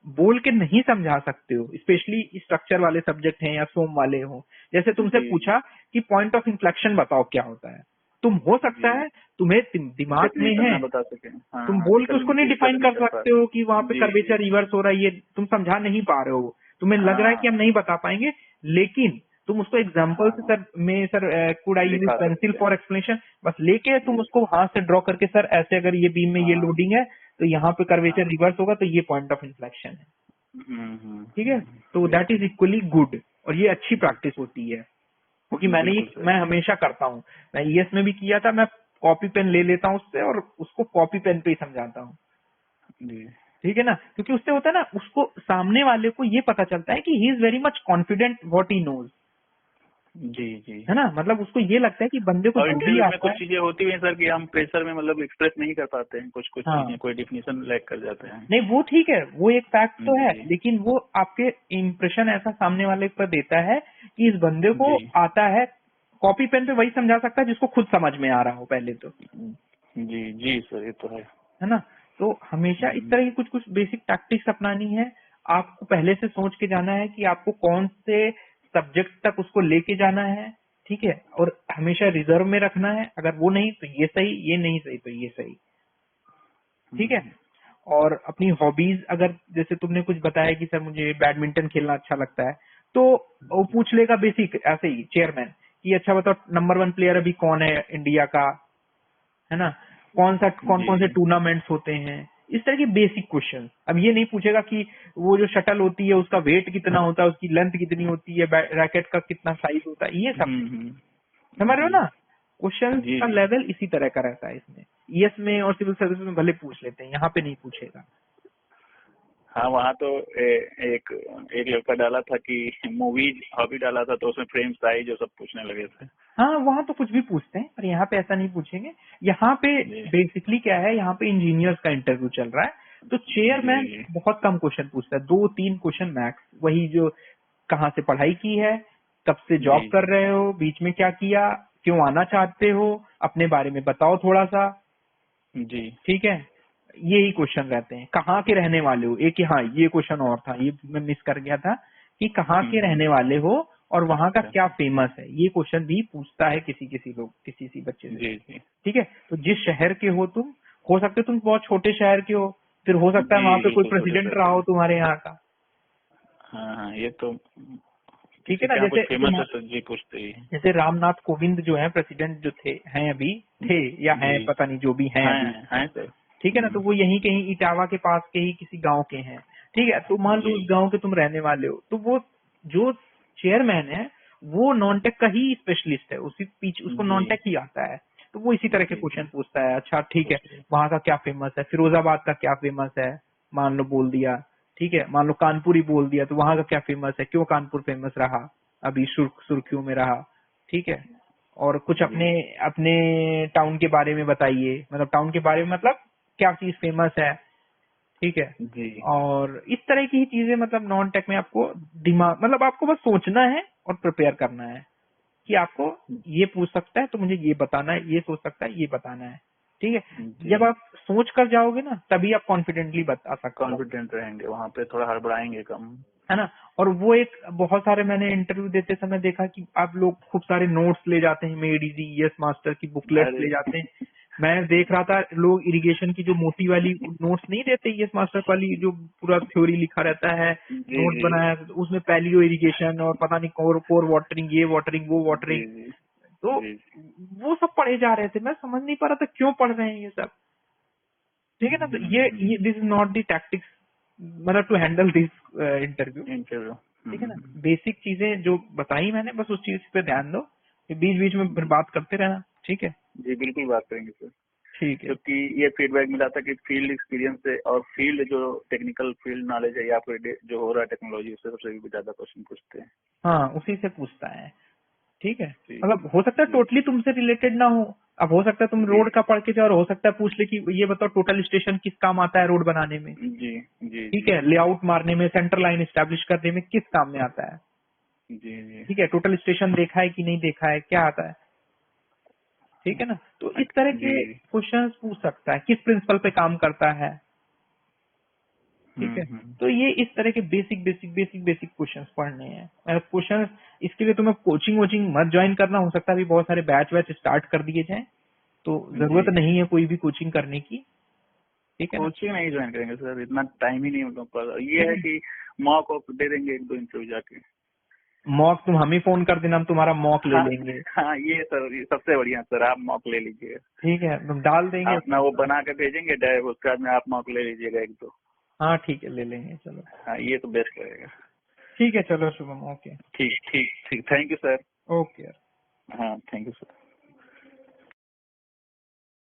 बोल के नहीं समझा सकते हो, स्पेशली स्ट्रक्चर वाले सब्जेक्ट हैं या सोम वाले हो, जैसे तुमसे पूछा कि पॉइंट ऑफ इन्फ्लेक्शन बताओ क्या होता है, तुम हो सकता है तुम्हें दिमाग में है,
बता सके,
तुम बोल के उसको नहीं डिफाइन कर सकते हो कि वहां पे कर्वेचर रिवर्स हो रहा है, ये तुम समझा नहीं पा रहे हो, तुम्हें लग रहा है कि हम नहीं बता पाएंगे, लेकिन तुम उसको एग्जाम्पल से sir could I use pencil for explanation, बस लेके तुम उसको हाथ से ड्रॉ करके, सर ऐसे अगर ये बीम में ये लोडिंग है तो यहाँ पे कर्वेचर रिवर्स होगा, तो ये पॉइंट ऑफ इन्फ्लेक्शन है। ठीक है, तो दैट इज इक्वली गुड, और ये अच्छी प्रैक्टिस होती है, क्योंकि मैं हमेशा करता हूँ। मैं ES में भी किया था, मैं कॉपी पेन ले लेता हूँ उससे, और उसको कॉपी पेन पे ही समझाता हूँ। ठीक है ना, क्योंकि उससे होता है ना, उसको सामने वाले को ये पता चलता है कि he is very much confident what he knows.
जी,
है ना, मतलब उसको ये लगता है कि बंदे को
इंटरव्यू में कुछ चीजें होती है सर कि हम प्रेशर में मतलब एक्सप्रेस नहीं कर पाते हैं, कुछ चीजें, कोई डिफिनेशन लैग कर जाते हैं।
नहीं, वो ठीक है, वो एक फैक्ट तो है, लेकिन वो आपके इम्प्रेशन ऐसा सामने वाले पर देता है कि इस बंदे को आता है, कॉपी पेन पे वही समझा सकता है जिसको खुद समझ में आ रहा हो पहले तो।
जी सर, ये तो है
ना, तो हमेशा इस तरह की कुछ बेसिक टैक्टिक्स अपनानी है। आपको पहले से सोच के जाना है कि आपको कौन से सब्जेक्ट तक उसको लेके जाना है। ठीक है, और हमेशा रिजर्व में रखना है, अगर वो नहीं तो ये सही, ये नहीं सही तो ये सही। ठीक है, और अपनी हॉबीज, अगर जैसे तुमने कुछ बताया कि सर मुझे बैडमिंटन खेलना अच्छा लगता है, तो वो पूछ लेगा बेसिक ऐसे ही चेयरमैन कि अच्छा बताओ नंबर 1 प्लेयर अभी कौन है इंडिया का, है ना, कौन कौन से टूर्नामेंट्स होते हैं, इस तरह के बेसिक क्वेश्चन। अब ये नहीं पूछेगा कि वो जो शटल होती है उसका वेट कितना होता है, उसकी लेंथ कितनी होती है, रैकेट का कितना साइज होता है, ये सब समझ रहे हो ना। क्वेश्चन का लेवल इसी तरह का रहता है इसमें। ES में और सिविल सर्विस में भले पूछ लेते हैं, यहाँ पे नहीं पूछेगा।
हाँ, वहाँ तो एक लड़का डाला था कि मूवीज हॉबी डाला था, तो उसमें फ्रेम साइज जो सब पूछने लगे थे।
हाँ, वहाँ तो कुछ भी पूछते हैं, पर यहाँ पे ऐसा नहीं पूछेंगे। यहाँ पे बेसिकली क्या है, यहाँ पे इंजीनियर्स का इंटरव्यू चल रहा है, तो चेयरमैन बहुत कम क्वेश्चन पूछता है, 2-3 क्वेश्चन मैक्स, वही जो कहाँ से पढ़ाई की है, कब से जॉब कर रहे हो, बीच में क्या किया, क्यों आना चाहते हो, अपने बारे में बताओ थोड़ा सा।
जी,
ठीक है, यही क्वेश्चन रहते हैं। कहाँ के रहने वाले हो, एक हाँ ये क्वेश्चन और था, ये मैं मिस कर गया था कि कहाँ के रहने वाले हो और वहाँ का क्या फेमस है, ये क्वेश्चन भी पूछता है किसी बच्चे से। ठीक है, तो जिस शहर के हो तुम, हो सकते तुम बहुत छोटे शहर के हो, फिर हो सकता है वहाँ पे कोई प्रेसिडेंट रहा हो तुम्हारे यहाँ का।
हाँ, ये तो
ठीक है ना, जैसे
फेमस है तो जी पूछते ही।
जैसे रामनाथ कोविंद जो है प्रेसिडेंट, जो हैं अभी, थे या हैं पता नहीं, जो भी हैं अभी। ठीक है ना, तो वो यहीं कहीं इटावा के पास के ही किसी गांव के हैं। ठीक है, तो मान लो उस गांव के तुम रहने वाले हो, तो वो जो चेयरमैन है वो नॉन टेक का ही स्पेशलिस्ट है, उसको नॉन टेक ही आता है, तो वो इसी तरह के क्वेश्चन पूछता है। अच्छा ठीक है, वहाँ का क्या फेमस है, फिरोजाबाद का क्या फेमस है, मान लो बोल दिया। ठीक है, मान लो कानपुर ही बोल दिया, तो वहाँ का क्या फेमस है, क्यों कानपुर फेमस रहा, अभी सुर्खियों में रहा। ठीक है, और कुछ अपने अपने टाउन के बारे में बताइए, मतलब टाउन के बारे में मतलब क्या चीज फेमस है, ठीक है।
जी
और इस तरह की ही चीजें, मतलब नॉन टेक में आपको दिमाग, मतलब आपको बस सोचना है और प्रिपेयर करना है कि आपको ये पूछ सकता है तो मुझे ये बताना है, ये सोच सकता है ये बताना है, ठीक है।
जी।
जब आप सोच कर जाओगे ना तभी आप कॉन्फिडेंटली बता सकते हो,
कॉन्फिडेंट रहेंगे, वहाँ पे थोड़ा हड़बड़ाएंगे कम।
है ना। और वो एक बहुत सारे मैंने इंटरव्यू देते समय देखा कि आप लोग खूब सारे नोट्स ले जाते हैं, मेड इजी, यस मास्टर की बुकलेट्स
अरे
ले जाते हैं। मैं देख रहा था लोग इरिगेशन की जो मोटी वाली नोट्स नहीं देते यस मास्टर वाली, जो पूरा थ्योरी लिखा रहता है,
जी
नोट्स
जी
बनाया, तो उसमें पैलियो इरिगेशन और पता नहीं कोर वाटरिंग, ये वाटरिंग वो
जी
वाटरिंग,
जी
तो
जी
वो सब पढ़े जा रहे थे। मैं समझ नहीं पा रहा था क्यों पढ़ रहे हैं ये सब, ठीक है ना। तो ये this is not the tactics, मतलब to handle this interview,
interview.
ठीक है ना। बेसिक चीजें जो बताई मैंने बस उस चीज पे ध्यान दो, बीच बीच में फिर बात करते रहना, ठीक है।
जी बिल्कुल बात करेंगे सर।
ठीक है,
क्योंकि ये फीडबैक मिला था कि फील्ड एक्सपीरियंस से और फील्ड जो टेक्निकल फील्ड नॉलेज है या फिर जो हो रहा है टेक्नोलॉजी, उससे सबसे भी ज्यादा क्वेश्चन पूछते हैं।
हाँ उसी से पूछता है, ठीक है।
जी
मतलब हो सकता है
जी
टोटली तुमसे रिलेटेड ना हो, अब हो सकता है तुम
जी
रोड का पढ़ के जाओ और हो सकता है पूछ ले कि ये बताओ टोटल स्टेशन किस काम आता है रोड बनाने में,
जी जी
ठीक
जी
है, लेआउट मारने में, सेंटर लाइन एस्टेब्लिश करने में किस काम में आता है,
जी जी
ठीक है। टोटल स्टेशन देखा है कि नहीं देखा है, क्या आता है, ठीक है ना। तो इस तरह
जी।
के क्वेश्चंस पूछ सकता है, किस प्रिंसिपल पे काम करता है, ठीक है।
हम्म।
तो ये इस तरह के बेसिक क्वेश्चंस पढ़ने हैं। क्वेश्चंस इसके लिए तुम्हें कोचिंग वोचिंग मत ज्वाइन करना, हो सकता है अभी बहुत सारे बैच वैच स्टार्ट कर दिए जाएं, तो
जी
जरूरत नहीं है कोई भी कोचिंग करने की, ठीक है ना।
कोचिंग नहीं ज्वाइन करेंगे सर, इतना टाइम ही नहीं हम लोग पर। ये
नहीं
है
नहीं,
कि मॉक ऑफ दे देंगे एक दो इंटरव्यू जाके।
मॉक तुम हमें फोन कर देना, हम तुम्हारा मॉक ले
हाँ
लेंगे,
हाँ, ये सर ये सबसे बढ़िया सर, आप मॉक ले लीजिए।
ठीक है, हम डाल देंगे।
आप ना वो बना के भेजेंगे डायरेक्ट, उसके बाद में आप मॉक ले लीजिएगा एक दो।
हाँ ठीक है, ले लेंगे, चलो
हाँ ये तो बेस्ट रहेगा।
ठीक है, चलो शुभम, ओके
ठीक ठीक ठीक, थैंक यू सर।
ओके।
हाँ थैंक यू सर।